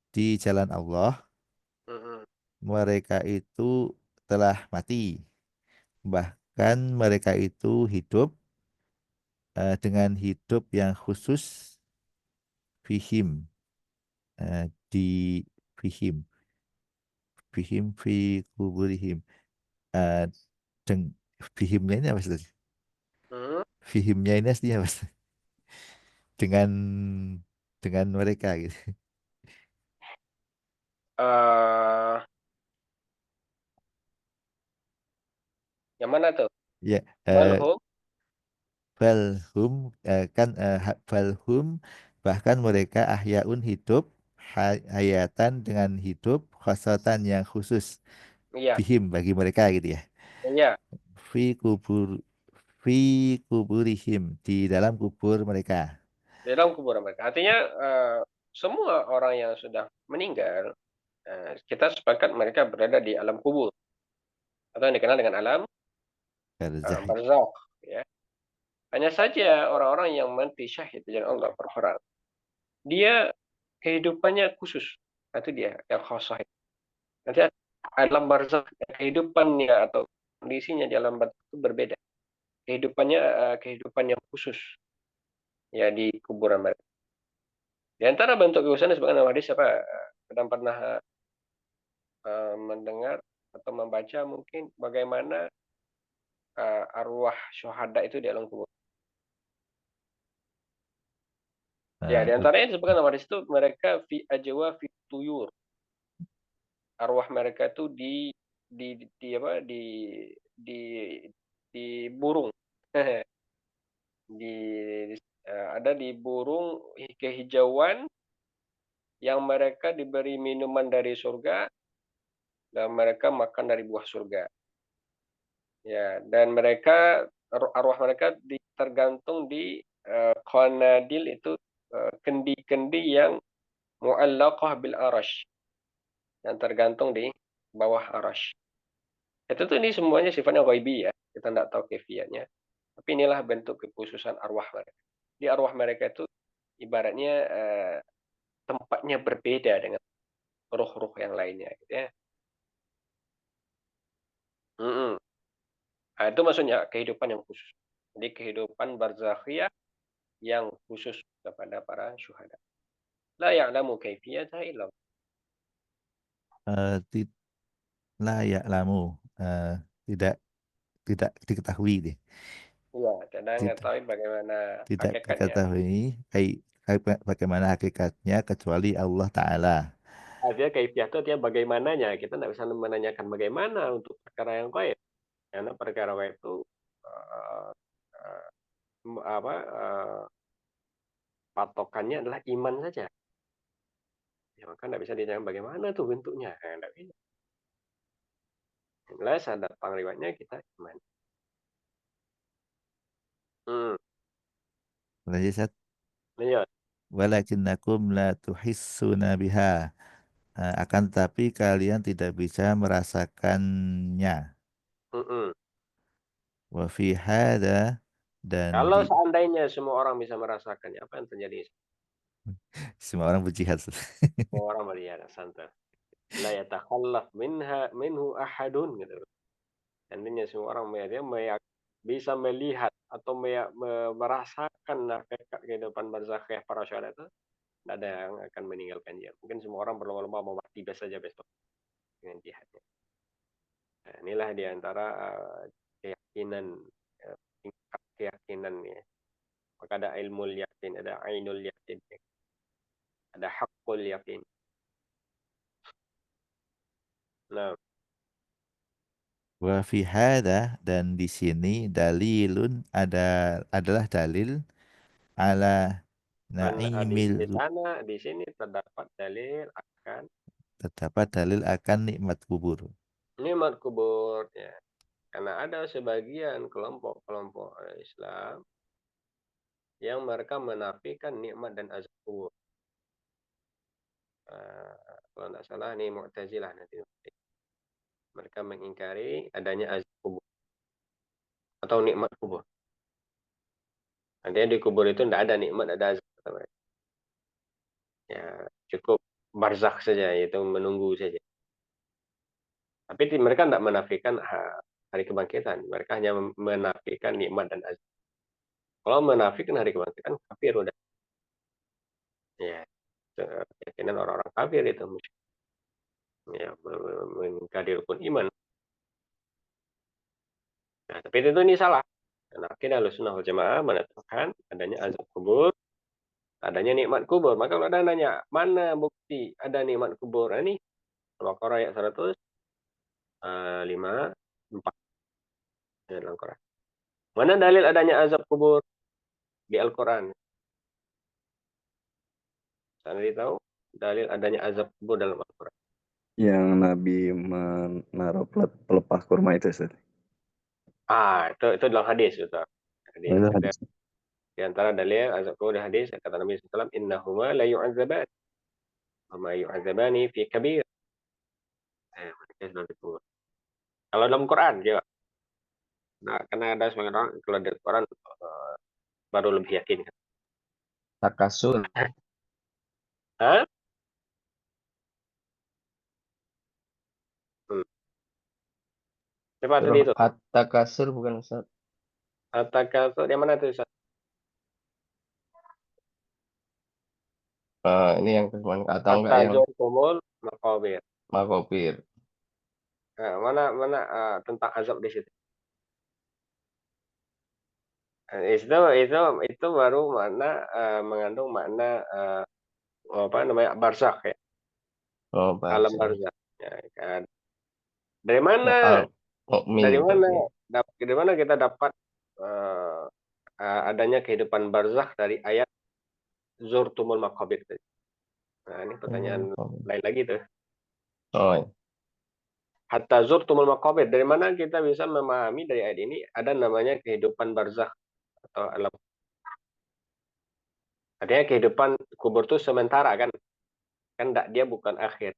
di jalan Allah, Mm-mm. mereka itu telah mati. Bahkan mereka itu hidup dengan hidup yang khusus fihim, di fihim, fihim fi kuburihim. Eh, deng, fihimnya ini apa sih? Mm. Fihimnya ini aslinya apa sih? Dengan mereka gitu. Eh, yang mana tuh? Ya, Balhum. balhum kan balhum bahkan mereka ahyaun hidup hayatan dengan hidup khosatan yang khusus Iya, bihim bagi mereka gitu ya. iya. Fi kubur fi kuburihim di dalam kubur mereka. Di dalam kuburan mereka. Artinya semua orang yang sudah meninggal, kita sepakat mereka berada di alam kubur atau yang dikenal dengan alam Barzah. barzakh. Ya. Hanya saja orang-orang yang mati syahid di jalan Allah berperang, dia kehidupannya khusus. Nah, itu dia yang khasah. Nanti alam barzakh kehidupannya atau kondisinya di alam barzakh itu berbeda. Kehidupannya kehidupan yang khusus ya di kuburan mereka. Di antara bentuk kekhususan sebagai hadis apa kadang pernah mendengar atau membaca mungkin bagaimana arwah syuhada itu di alam kubur. Ya, di Oke. antaranya disebutkan dalam hadis itu mereka fi ajwa fi tuyur. Arwah mereka itu di apa di di burung. di ada di burung kehijauan yang mereka diberi minuman dari surga dan mereka makan dari buah surga. Ya, dan mereka arwah mereka tergantung di qanadil itu kendi-kendi yang mu'allaqah bil arash yang tergantung di bawah arash. Itu tuh ini semuanya sifatnya ghaibi ya. Kita tidak tahu kefiatnya. Tapi inilah bentuk kekhususan arwah mereka. Di arwah mereka itu ibaratnya tempatnya berbeda dengan roh-roh yang lainnya gitu ya. Mm-mm. Nah, itu maksudnya kehidupan yang khusus. Jadi kehidupan barzakhiyah yang khusus kepada para syuhada. La ya'lamu kaifiyataha illa Allah. Eh, ti- layak lamu tidak diketahui deh. Iya, tidak Tidak mengetahui bagaimana tidak hakikatnya. diketahui bagaimana hakikatnya kecuali Allah Ta'ala. Artinya kaifiah itu artinya bagaimananya. Kita tidak bisa menanyakan bagaimana untuk perkara yang gaib. Karena perkara gaib itu eh, eh, apa patokannya adalah iman saja. Ya, maka tidak bisa ditanya bagaimana tuh bentuknya. Tidak bisa. Jelas ada pangliwatnya kita iman. Hmm. Lanjut, Sat. Lanjut. Walakinnakum la tuhissuna biha. Akan tetapi kalian tidak bisa merasakannya. Mm-mm. Wa fi hada dan Kalau di seandainya semua orang bisa merasakannya, apa yang terjadi? semua orang berjihad. Semua orang melihat santai. La yatakhallaf minhu ahadun gitu. Intinya semua orang melihat dia bisa melihat atau merasakan hakikat kehidupan barzakhiyah para syuhada itu, tidak ada yang akan meninggalkan dia. Mungkin semua orang berlomba-lomba mau mati saja besok dengan jihadnya. Nah, inilah di antara keyakinan, tingkat keyakinan ya. Maka ada ilmu yakin, ada ainul yakin, ada hakul yakin. Nah, Wa fi hada dan di sini dalilun adalah dalil ala naimil di sana, di sini terdapat dalil akan terdapat dalil akan nikmat kubur. nikmat kubur. Ya. Karena ada sebagian kelompok-kelompok Islam yang mereka menafikan nikmat dan azab kubur. Kalau nggak salah nih Mu'tazilah nanti. Mereka mengingkari adanya azab kubur atau nikmat kubur. Artinya di kubur itu tidak ada nikmat, ada azab. Ya, cukup barzakh saja, yaitu menunggu saja. Tapi mereka tidak menafikan hari kebangkitan. Mereka hanya menafikan nikmat dan azab. Kalau menafikan hari kebangkitan, kafir udah. Ya, keyakinan orang-orang kafir itu. Ya, mengingkari rukun iman. Nah, tapi tentu ini salah. Karena akidah Ahlussunnah wal Jamaah menetapkan adanya azab kubur, adanya nikmat kubur. Maka kalau ada nanya, mana bukti ada nikmat kubur? Nah, ini Al-Baqarah ayat 154 ayat Al-Quran. Mana dalil adanya azab kubur di Al-Quran? Anda tahu dalil adanya azab kubur dalam Al-Quran? Yang Nabi menaruh pelepah kurma itu, Ustaz. Itu dalam hadis, Ustaz. Hadis. Itu hadis. Di antara dalil azab kubur di hadis kata Nabi SAW, innahuma la yu'azzaban wa ma yu'azzabani fi kabir. Mereka sudah dikubur. Kalau dalam Quran, coba. Nah, karena ada sebagian orang kalau dari Quran baru lebih yakin. Takasur. Hah? Coba tadi itu. At-Takasur bukan Ustaz. At-Takasur yang mana itu, Ustaz? Ini yang kemarin atau enggak yang At-Tazurkumul Maqabir. Makopir. Nah, mana tentang azab di situ? Itu baru mengandung makna apa namanya barzakh ya, Oh, alam bahasa. barzakh. Ya, kan. Dari mana Mukmin. dari mana kita dapat adanya kehidupan barzakh dari ayat zurtumul maqabir tadi? Nah, ini pertanyaan lain lagi tuh. Oh, iya. Hatta zurtumul maqabir. Dari mana kita bisa memahami dari ayat ini ada namanya kehidupan barzakh atau alam. Artinya kehidupan kubur itu sementara kan? Kan dia bukan akhir.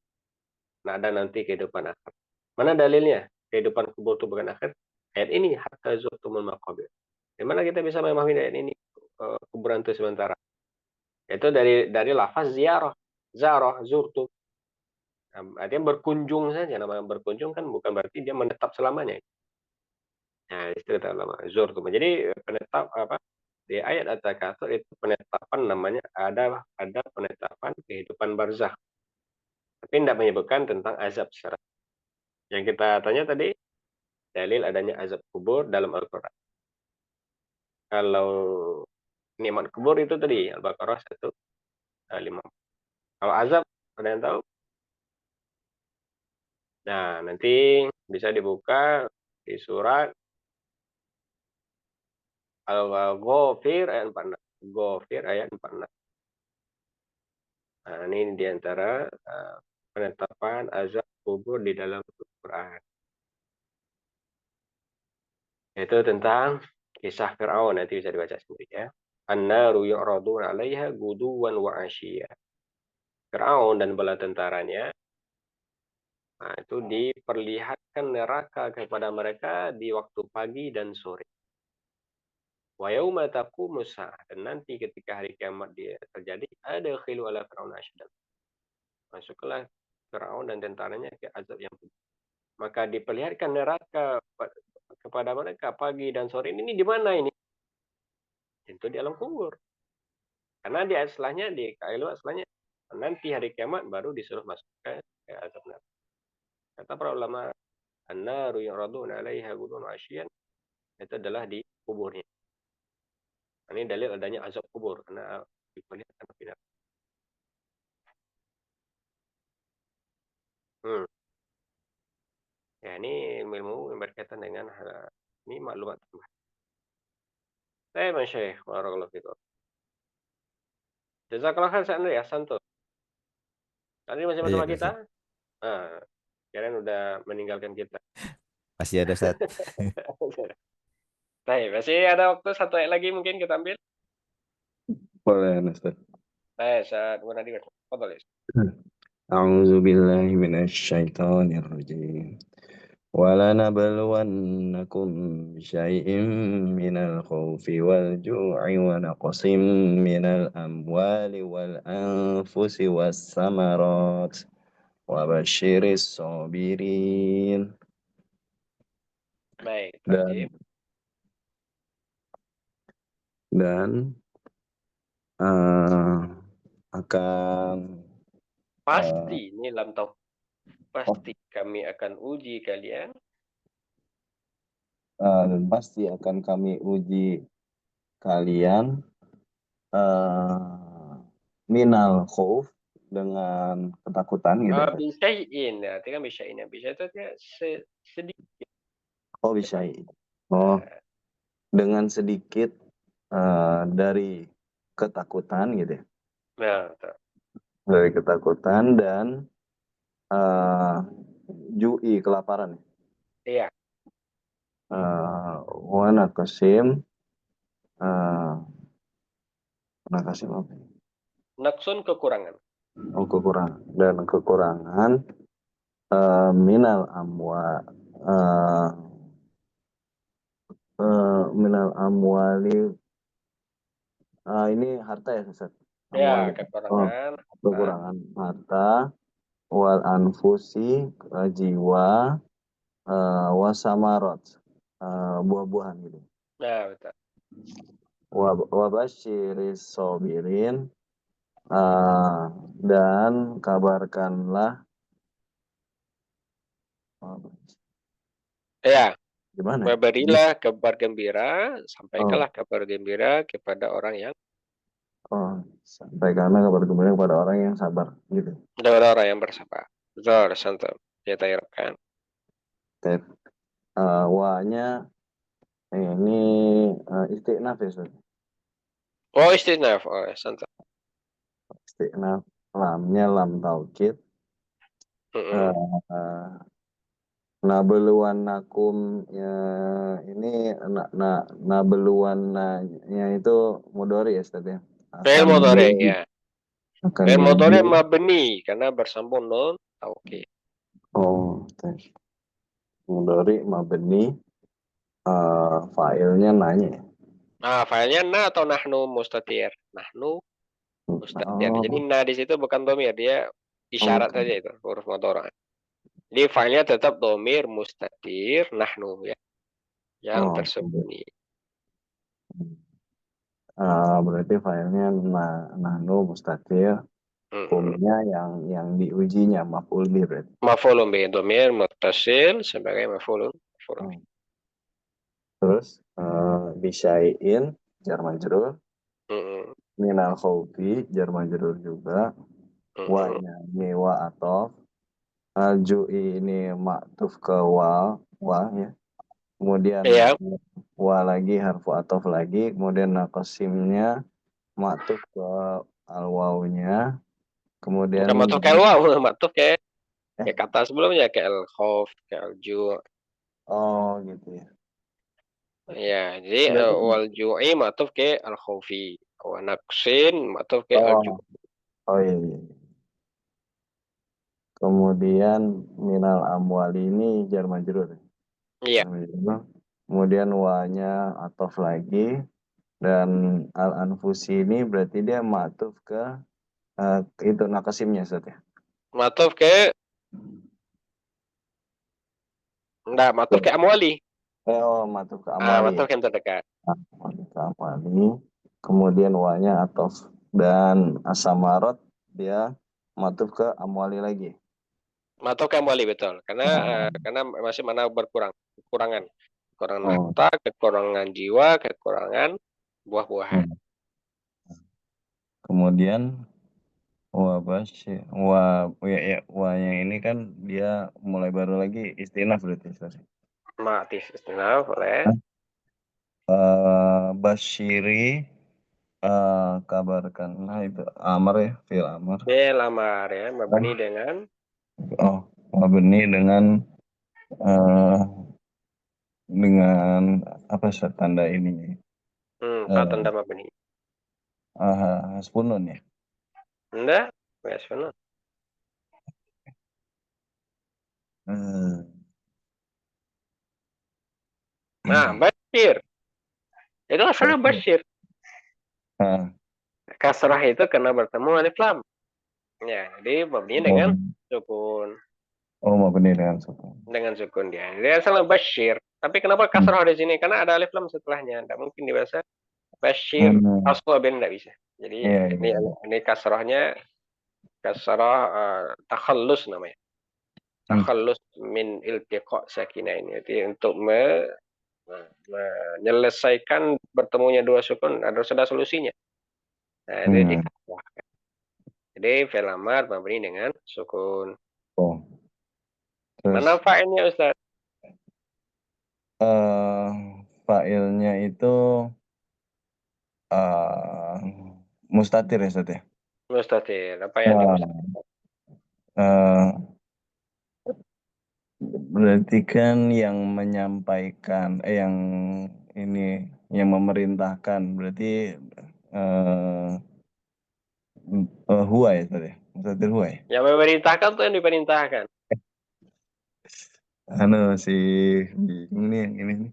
Nah, ada nanti kehidupan akhir. Mana dalilnya? Kehidupan kubur itu bukan akhir. Ayat ini hatta zurtumul maqabir. Dari mana kita bisa memahami ayat ini kuburan itu sementara? Itu dari lafaz ziarah. Zarah, zurtu. Nah, artinya berkunjung saja. Namanya berkunjung kan bukan berarti dia menetap selamanya. Nah, itu kata ulama zurtu. Jadi penetap apa? Di ayat At-Takatsur itu penetapan namanya ada penetapan kehidupan barzakh. Tapi tidak menyebutkan tentang azab secara. Yang kita tanya tadi dalil adanya azab kubur dalam Al-Quran. Kalau nikmat kubur itu tadi Al-Baqarah 150. Kalau azab ada yang tahu? Nah, nanti bisa dibuka di surat Al-Ghafir ayat 46. Ghafir ayat 46. Nah, ini diantara penetapan azab kubur di dalam Al-Quran. Itu tentang kisah Fir'aun, nanti bisa dibaca sendiri ya. An-naru yu'raduna 'alaiha guduwan wa 'ashiyya. Fir'aun dan bala tentaranya itu diperlihatkan neraka kepada mereka di waktu pagi dan sore. Wa yauma taqumus saa'ah, dan nanti ketika hari kiamat dia terjadi, ada khilu ala fir'aun asyad. Masuklah Fir'aun dan tentaranya ke azab yang pedih. Maka diperlihatkan neraka kepada mereka pagi dan sore. Ini di mana ini? Tentu di alam kubur. Karena di ayat setelahnya, di Kailu setelahnya, nanti hari kiamat baru disuruh masuk ke azab neraka. Kata para ulama, an-naru yu'raduna 'alaiha ghudwan wa 'ashiyyan, itu adalah di kuburnya. Ini dalil adanya azab kubur karena diperlihatkan tidak. Ya, ini ilmu yang berkaitan dengan ini maklumat tambahan. Mas Syekh, barakallahu fikum. Jazakallah khair Sa'an ya, Santo. Tadi masih bersama Iya, kita? Ustaz. Kalian udah meninggalkan kita. Masih ada, Ustaz. Baik, masih ada waktu satu ayat lagi mungkin kita ambil. Boleh, Ustaz. Baik, saat Munadi. Fadhil. أعوذ بالله من الشيطان الرجيم ولنبلونكم بشيء من الخوف والجوع ونقص من الأموال والأنفس والثمرات وبشر الصابرين. Baik, Dan akan pasti ini lam tahu. Pasti kami akan uji kalian dan pasti akan kami uji kalian minal khauf dengan ketakutan gitu ya. bisyai'in. Ya, artinya bisyai'in. Bisa itu artinya sedikit. Oh bisa. Oh, dengan sedikit dari ketakutan gitu ya. Nah, tuh. Dari ketakutan dan ju'i kelaparan. Iya. Wana kasim nakasim apa? Naksun kekurangan. Oh, kekurangan dan kekurangan minal amwa minal amwali ini harta ya Ustaz? Ya, Amwali. kekurangan. Kekurangan harta wal anfusi jiwa wasamarot buah-buahan gitu. Nah, betul. Wabasyiris sobirin dan kabarkanlah Ya, gimana? berilah kabar gembira, sampaikanlah kabar gembira kepada orang yang sampaikanlah kabar gembira kepada orang yang sabar gitu. kepada orang yang bersabar. Betul, santai. Kita harapkan. Wa-nya ini istiqnaf ya Ustaz. Oh, istinaf. Oh, santai. Istiqnaf, lamnya lam taukid. Nabeluwanakum ya, ini nabeluwananya itu mudhari ya Ustaz ya. Fi'il mudhari ya. Akan Fi'il mudhari diuji. mabni karena bersambung nun taukid. Oh, mudhari mabni fa'ilnya nanya ya. Nah, filenya na atau nahnu mustatir. Nahnu mustatir. Jadi na di situ bukan domir, dia isyarat saja itu huruf mudhari. Jadi filenya tetap domir mustatir nahnu ya. Yang tersembunyi. Berarti filenya nahnu mustatir. Kumnya yang diujinya maf'ul bih berarti. Maf'ulun bih domir muttasil sebagai maf'ulun. Terus bisyai'in jar majrur. Minal khawfi jar majrur juga. Wa-nya ini wa atof. Al-ju'i ini ma'tuf ke wa ya. Kemudian wa lagi harfu atof lagi. Kemudian naqasimnya ma'tuf ke al-wawnya. Kemudian bukan ma'tuf ke al-waw, ma'tuf kayak kata sebelumnya kayak al-khauf, kayak al-ju'. Oh, gitu ya. Ya, jadi wal ju'i ma'tuf ke al-khaufi. Wa naqsin ma'tuf ke al-ju'. Oh iya. Kemudian minal amwali ini jar majrur. Iya. Kemudian wa-nya atof lagi dan al-anfusi ini berarti dia ma'tuf ke itu nakasimnya Ustaz ya. Ma'tuf ke ma'tuf ke amwali. Ma'tuf ke amwali. Ma'tuf yang terdekat. Ma'tuf ke amwali. Kemudian wa-nya atof dan asamarat dia ma'tuf ke amwali lagi. Ma'tuf ke amwali betul. Karena masih mana kekurangan. Kekurangan harta, kekurangan jiwa, kekurangan buah-buahan. Kemudian wa yang ini kan dia mulai baru lagi istinaf berarti Ustaz. Ma'tif istinaf boleh. Basyiri kabarkan. Nah itu amar ya, fi'il amar. Fi'il amar ya, mabni dengan mabni dengan apa tanda ininya? Tanda mabni. Hasbunun ya. Enggak, hasbunun. Nah, Bashir. Itu asalnya Bashir. Kasrah itu karena bertemu alif lam. Ya, jadi mabni dengan sukun. Oh, mabni dengan sukun. Dengan sukun dia. Dia asalnya Bashir. Tapi kenapa kasrah di sini? Karena ada alif lam setelahnya. Tidak mungkin dibaca Bashir Aswabin, tidak bisa. Jadi ini kasrahnya kasrah takhallus namanya. Takhallus min iltiqa sakinah ini. Jadi untuk menyelesaikan bertemunya dua sukun ada sudah solusinya. Nah, ini dikasrahkan. Jadi fi'il amar mabni dengan sukun. Oh. Mana fa'ilnya Ustaz? Fa'ilnya itu mustatir ya Ustaz ya? Mustatir. Apa yang dimustatir? Berarti kan yang menyampaikan, yang ini, yang memerintahkan, berarti huwa ya Ustaz ya? Mustatir huwa ya? Yang memerintahkan tuh yang diperintahkan. Si bingung nih yang ini nih.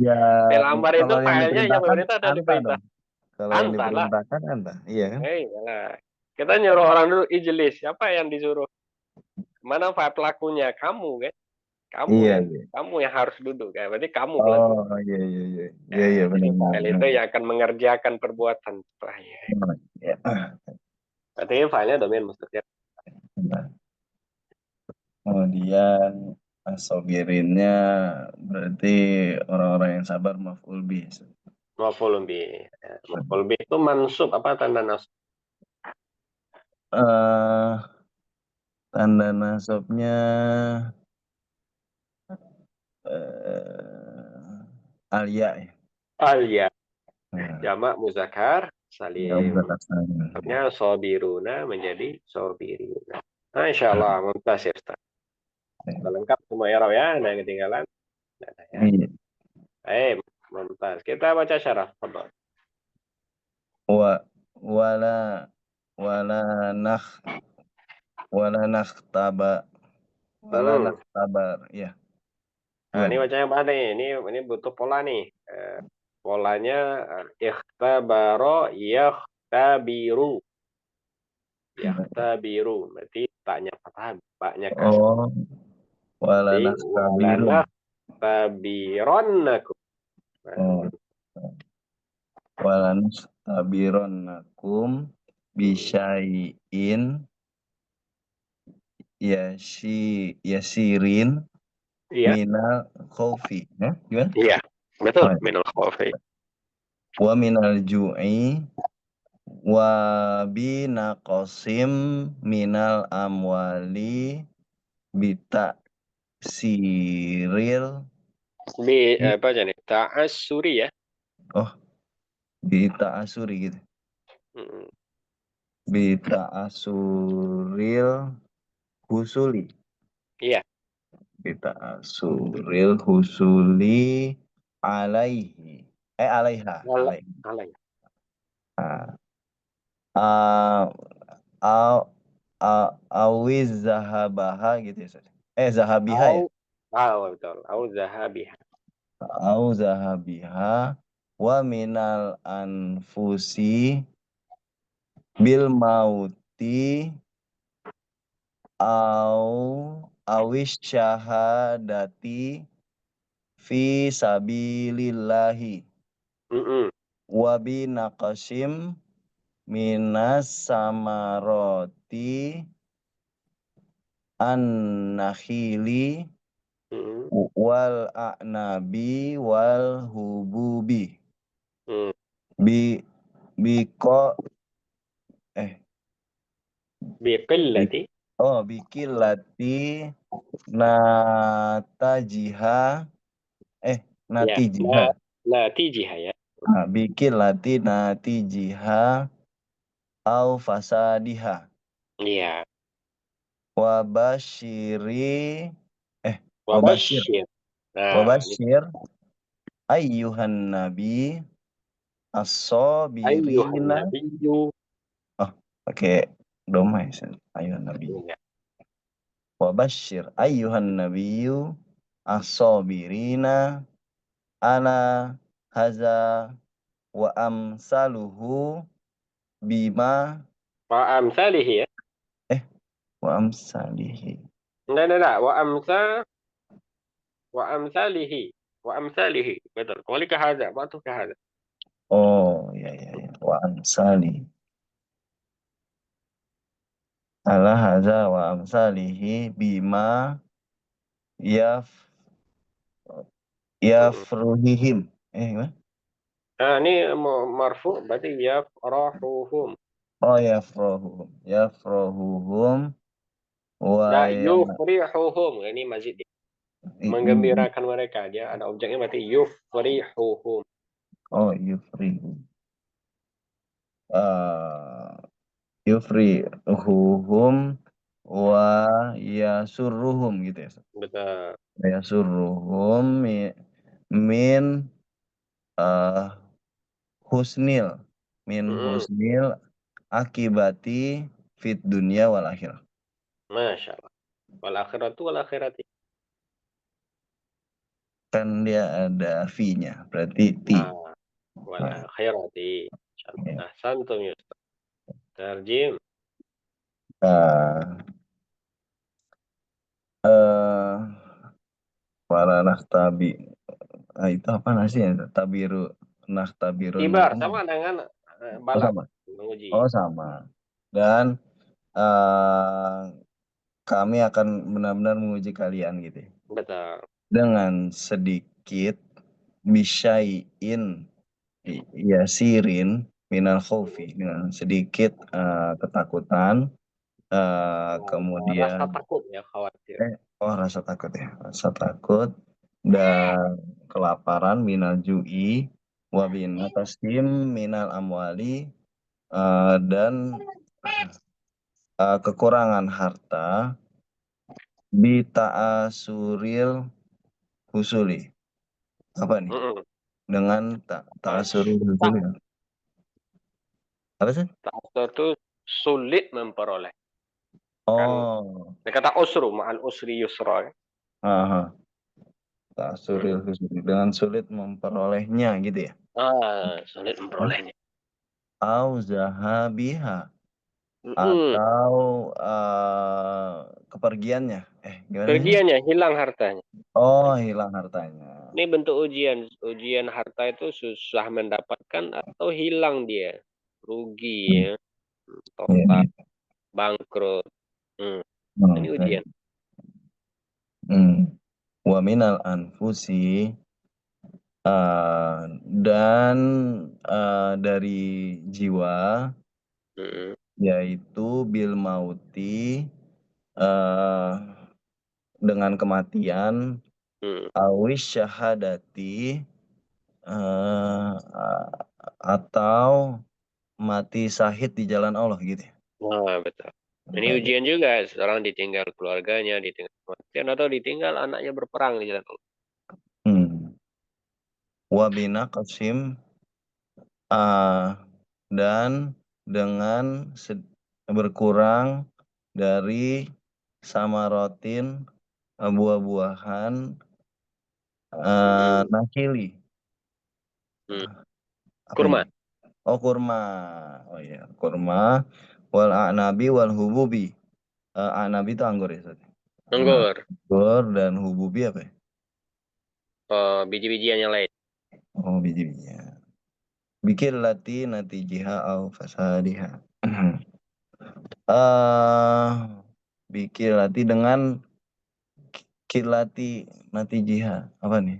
Ya, Fi'il amar itu kalau yang fa'ilnya yang diperintahkan memerintah dan anta diperintah. dong. Kalau yang Anta lah. diperintahkan anta, iya kan? Iyalah. Kita nyuruh orang dulu ijlis. Siapa yang disuruh? Mana pelakunya? Kamu kan? Kamu Iya, kamu yang harus duduk kan? Berarti kamu pelaku. Oh, iya Jadi benar. fa'il itu yang akan mengerjakan perbuatan setelahnya. Ya. Berarti fa'ilnya domain mustatir. Kemudian sobirinnya berarti orang-orang yang sabar maf'ul bih. Maf'ulun bih. Maf'ul bih itu mansub apa tanda nasab? Tanda nasabnya alia ya. Alia. Jamak muzakkar salim. Artinya sobiruna menjadi sobirina. Nah, insya Allah mumtaz ya Ustaz. Lengkap semua ya Raw ya, ada yang ketinggalan. Mumtaz. Kita baca syarah. Wala nakhtabar ya. Nah, ini bacanya apa nih? Ini butuh pola nih. Polanya ikhtabaro yakhtabiru. Yakhtabiru. Berarti taknya patah, baknya kasar. Wala nakhtabironnakum. Wala nakhtabironnakum bisyai'in yasirin minal khaufi. Gimana? Iya, betul. Minal khaufi. Wa minal ju'i wa binaqasim minal amwali bita siril Apa aja nih? Ta'assuri ya. Oh, bita asuri gitu. Bita asuril husuli. Iya. Bita asuril husuli alaihi. Alaiha. Awiz zahabaha gitu ya. Zahabiha ya. Betul. Au zahabiha. Au zahabiha wa minal anfusi bil mauti awis syahadati fi sabilillahi wa binaqasim minas samaroti an-nakhili wal a'nabi wal hububi bikillati natijiha ya. Bikillati natijiha au fasadiha. Iya. Wabashir ayyuhan nabi as-sabirina. Pakai domai ayyuhan nabi. Wa basyir ayyuhan nabiyyu as-sabirina ala haza wa amsaluhu bima Wa amsalihi ya. wa amsalihi. Enggak. Wa amsalihi. Wa amsalihi. Betul. Kembali ke hadza, batu ke hadza. Oh, ya. Wa amsali. Ala haza wa amsalihi bima yafruhihim. Gimana? Nah, ini marfu berarti yafrahuhum. Oh, yafrahuhum wa Nah, yufrihuhum. Ini mazid. ya- Menggembirakan mereka. Dia ada objeknya berarti yufrihuhum. oh, yufrihuhum wa yasurruhum gitu ya. Betul. Yasurruhum min husnil Mm-mm. akibati fit dunya wal akhirah. Masya Allah. Wal akhiratu wal akhirati. Kan dia ada fi-nya, berarti ti. Ah, wal akhirati. Ya. Ahsantum ya Ustaz. Tarjim. Para nahtabi. Itu apa nasinya? Nahtabiru Ibar nukum. sama dengan Oh, balak sama. menguji. Oh, sama. Dan kami akan benar-benar menguji kalian gitu ya. Betul. Dengan sedikit bisyai'in yasirin minal khaufi, dengan sedikit ketakutan, Rasa kemudian takut ya, khawatir. rasa takut ya, rasa takut dan kelaparan minal ju'i wa bin tasim minal amwali, dan kekurangan harta bi ta'asuril husuli. Apa nih? Mm-mm. Dengan ta'asuril husuli. Apa sih? Ta'asur itu sulit memperoleh. Kan Oh, kata usru, ma'al usri yusra. Ya. aha. Ta'asuril husuli, dengan sulit memperolehnya gitu ya. Sulit memperolehnya. Au zahabiha, Mm-mm. atau kepergiannya. Gimana sih? Kerugiannya hilang hartanya. Oh, hilang hartanya. Ini bentuk ujian. Ujian harta itu susah mendapatkan atau hilang dia. Rugi ya. Iya, Total. iya. Bangkrut. Ini Oke. ujian. Wa minal anfusi, dan dari jiwa, Mm-mm. yaitu bil mauti, dengan kematian, Mm. awis syahadati, atau mati syahid di jalan Allah gitu ya. Nah, betul. Ini Kayak gitu. ujian juga. Seorang ditinggal keluarganya, ditinggal kematian, atau ditinggal anaknya berperang di jalan Allah. Wa binaqsim, dan dengan berkurang dari samarotin, buah-buahan, Mm-mm. nakili. Mm. Apa Kurma. ini? Oh, kurma. Oh iya, kurma wal a'nabi wal hububi. A'nabi itu anggur ya, Ustaz? Anggur. Anggur dan hububi apa ya? Biji-bijian yang lain. Oh, biji-bijian. Bikin lati natijiha au fasadiha. Bikin lati dengan kilati natijiha. Apa nih?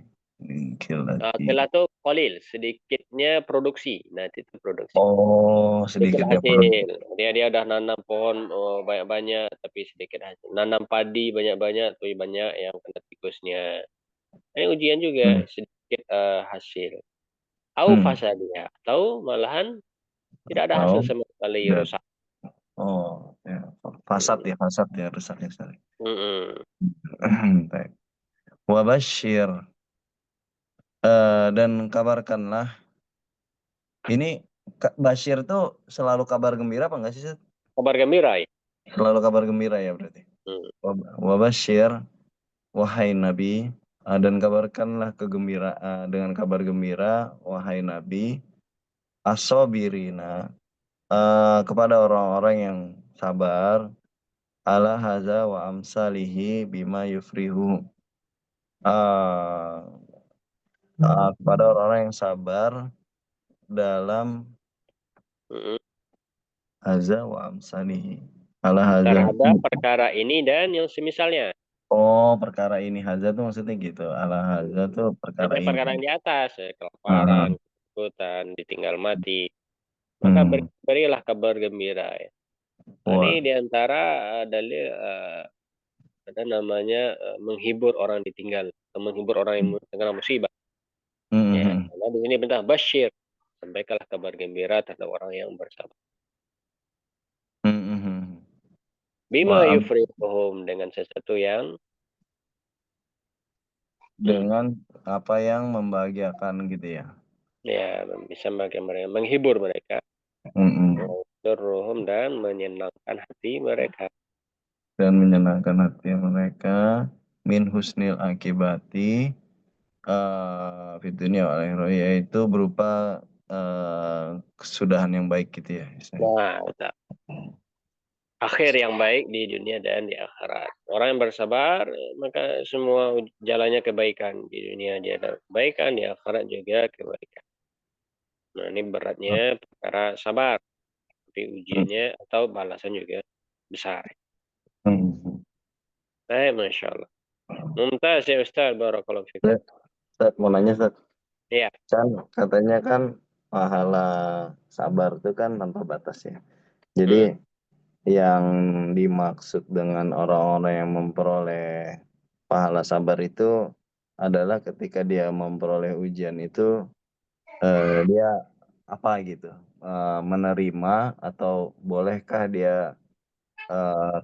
Kilati. Kila itu kolil. Sedikitnya produksi. Nah, itu produksi. Oh, Sedikit sedikitnya hasil. Dia udah nanam pohon banyak-banyak, tapi sedikit hasil. Nanam padi banyak-banyak, tapi banyak yang kena tikusnya. Ini ujian juga. Sedikit hasil. Au fasadnya. Tahu malahan tidak ada hasil Tahu. sama sekali, Dan, rusak. oh, ya. Fasad ya, rusak ya sekali. Mm-mm. Baik. Wabashir, dan kabarkanlah. Ini Bashir tuh selalu kabar gembira apa enggak sih, Seth? Kabar gembira ya. Selalu kabar gembira ya berarti. Wabashir, wahai Nabi, dan kabarkanlah dengan kabar gembira, wahai Nabi, asobirina, kepada orang-orang yang sabar, ala haza wa amsalihi bima yufrihu, kepada orang-orang yang sabar dalam Mm-mm. haza wa amsalihi, ala haza. Terhadap perkara ini dan yang semisalnya. Oh, perkara ini haza tuh maksudnya gitu. Ala haza tuh perkara Maksudnya perkara ini. yang di atas, Ah, kelaparan, ketakutan, ditinggal mati. Maka berilah kabar gembira ya. Nah, Wah. ini diantara dalil ada namanya menghibur orang ditinggal, atau menghibur orang yang terkena musibah. Ya, karena di sini perintah basyir, sampaikanlah kabar gembira terhadap orang yang bersabar. Bima Wah, yufrihuhum, dengan sesuatu yang dengan apa yang membahagiakan gitu ya. ya bisa menghibur mereka, dan menyenangkan hati mereka. Dan menyenangkan hati mereka min husnil akibati fid dunya wal akhirah, yaitu berupa kesudahan yang baik gitu ya. Nah, betul. Akhir yang baik di dunia dan di akhirat. Orang yang bersabar, maka semua jalannya kebaikan. Di dunia dia ada kebaikan, di akhirat juga kebaikan. Nah, ini beratnya perkara sabar. Tapi ujiannya atau balasan juga besar. Baik, Masya Allah. Mumtaz ya Ustaz, barakallahu fikum. Ustaz, mau nanya Ustaz. Iya. Kan katanya kan pahala sabar itu kan tanpa batas ya. Jadi yang dimaksud dengan orang-orang yang memperoleh pahala sabar itu adalah ketika dia memperoleh ujian itu dia apa gitu, menerima atau bolehkah dia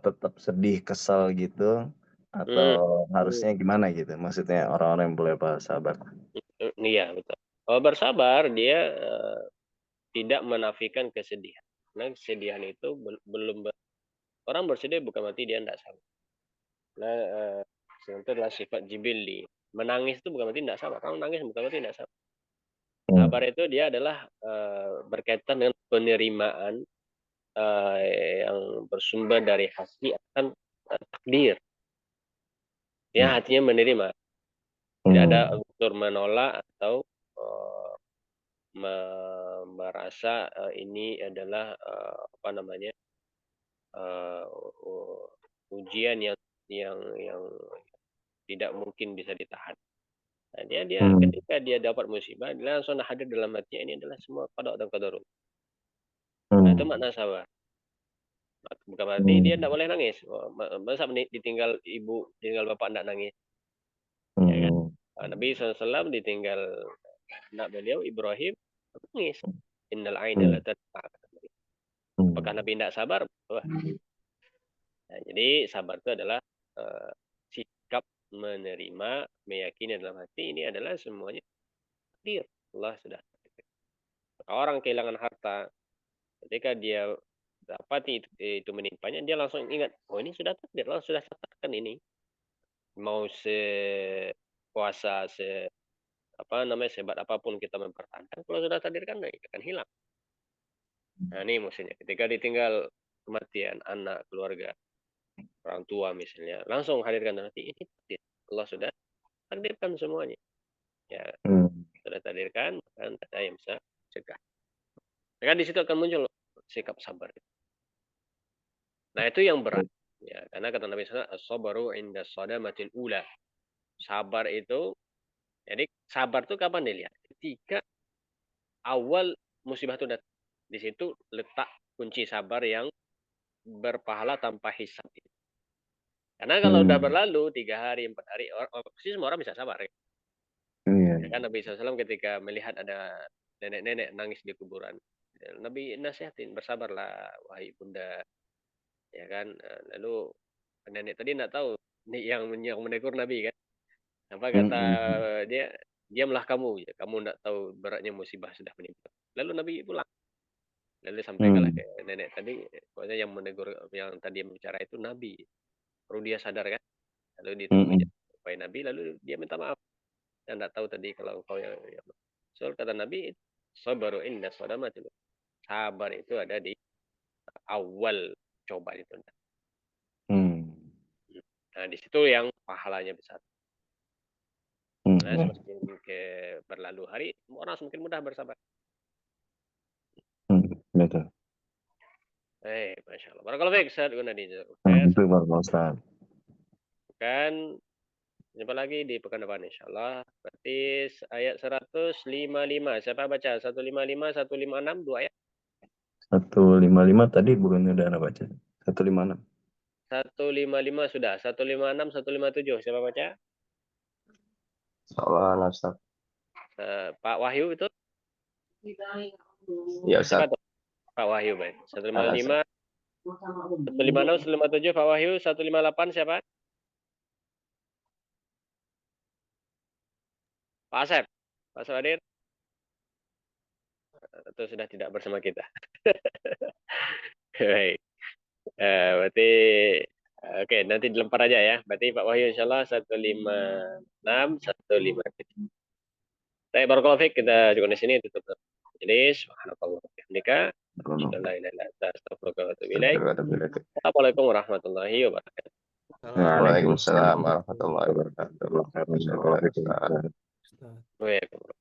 tetap sedih, kesel gitu, atau harusnya gimana gitu maksudnya orang-orang yang boleh pahala sabar? Iya, betul. Kalau bersabar, dia tidak menafikan kesedihan. Karena kesedihan itu belum orang bersedih bukan berarti dia tidak sabar. Nah, itu adalah sifat jibilli. Menangis itu bukan berarti tidak sabar. Kalau nangis bukan berarti tidak sabar. Sabar itu dia adalah berkaitan dengan penerimaan yang bersumber dari hati akan takdir. Dia hatinya menerima. Tidak ada unsur menolak atau merasa ini adalah apa namanya ujian yang tidak mungkin bisa ditahan. Nah, dia ketika dia dapat musibah, dia langsung hadir dalam hatinya, ini adalah semua qada dan qadarullah. Nah, itu makna sabar. Bukan berarti dia tidak boleh nangis. Masa ditinggal ibu, ditinggal bapak tidak nangis. Ya kan? Nabi SAW ditinggal anak beliau Ibrahim nangis. Innal aina la tadma'. Apakah Nabi tidak sabar? Wah. Nah, jadi sabar itu adalah sikap menerima, meyakini dalam hati ini adalah semuanya takdir. Allah sudah. Orang kehilangan harta, ketika dia dapati itu menimpanya, dia langsung ingat, oh ini sudah takdir, Allah sudah catatkan ini. Mau sekuasa, sehebat apapun kita mempertahankan, kalau sudah takdirkan, akan hilang. Nah, ini maksudnya, ketika ditinggal kematian anak, keluarga, orang tua misalnya, langsung hadirkan nanti ini takdir. Allah sudah takdirkan semuanya. Ya, sudah takdirkan, maka tidak ada yang bisa cegah. Maka di situ akan muncul sikap sabar. Nah, itu yang berat. Ya, karena kata Nabi SAW, as-sabaru inda sadamatil ula. Sabar itu, jadi sabar itu kapan dilihat? Ketika awal musibah itu datang. Di situ letak kunci sabar yang berpahala tanpa hisab. Karena kalau udah berlalu 3 hari, 4 hari, pasti semua orang bisa sabar. Ya. Ya kan Nabi SAW ketika melihat ada nenek-nenek nangis di kuburan, Nabi nasihatin, bersabarlah wahai bunda. Ya kan, lalu nenek tadi tidak tahu yang menegur Nabi kan. Apa kata dia, diamlah kamu, ya. Kamu tidak tahu beratnya musibah sudah menimpa. Lalu Nabi pulang. Lalu sampaikanlah ke nenek tadi, pokoknya yang menegur, yang tadi bicara itu Nabi. Baru dia sadar kan. Lalu ditemui Mm-mm. Nabi, lalu dia minta maaf. Saya tidak tahu tadi kalau engkau yang Soal kata Nabi, sabaru inda sadamatil. Sabar itu ada di awal coba itu. Nah, di situ yang pahalanya besar. Nah, semakin berlalu hari, orang semakin mudah bersabar. Betul. Masya Allah. Barakallahu fiik, Ustaz Gunadi. Itu baru Ustaz. Kan jumpa lagi di pekan depan insyaallah. Berarti ayat 155. Siapa baca? 155, 156, 2 ayat. 155 tadi bukan udah ada baca. 156. 155 sudah. 156, 157. Siapa baca? Salah, Ustaz. Pak Wahyu itu? Ya, Ustaz. Siapa tuh? Pak Wahyu, baik. 155, 156, 157, Pak Wahyu. 158 siapa? Pak Asep. Pak Asep hadir? Atau sudah tidak bersama kita? Baik. Berarti oke, nanti dilempar aja ya. Berarti Pak Wahyu insyaallah 156, 157. Baik, barakallahu fiik, kita cukup di sini tutup. Jadi subhanallah wa bihamdika, asyhadu an la ilaha illa anta, astaghfiruka wa atubu ilaik. Assalamualaikum warahmatullahi wabarakatuh. Waalaikumsalam warahmatullahi wabarakatuh. Ustaz. Waalaikumsalam.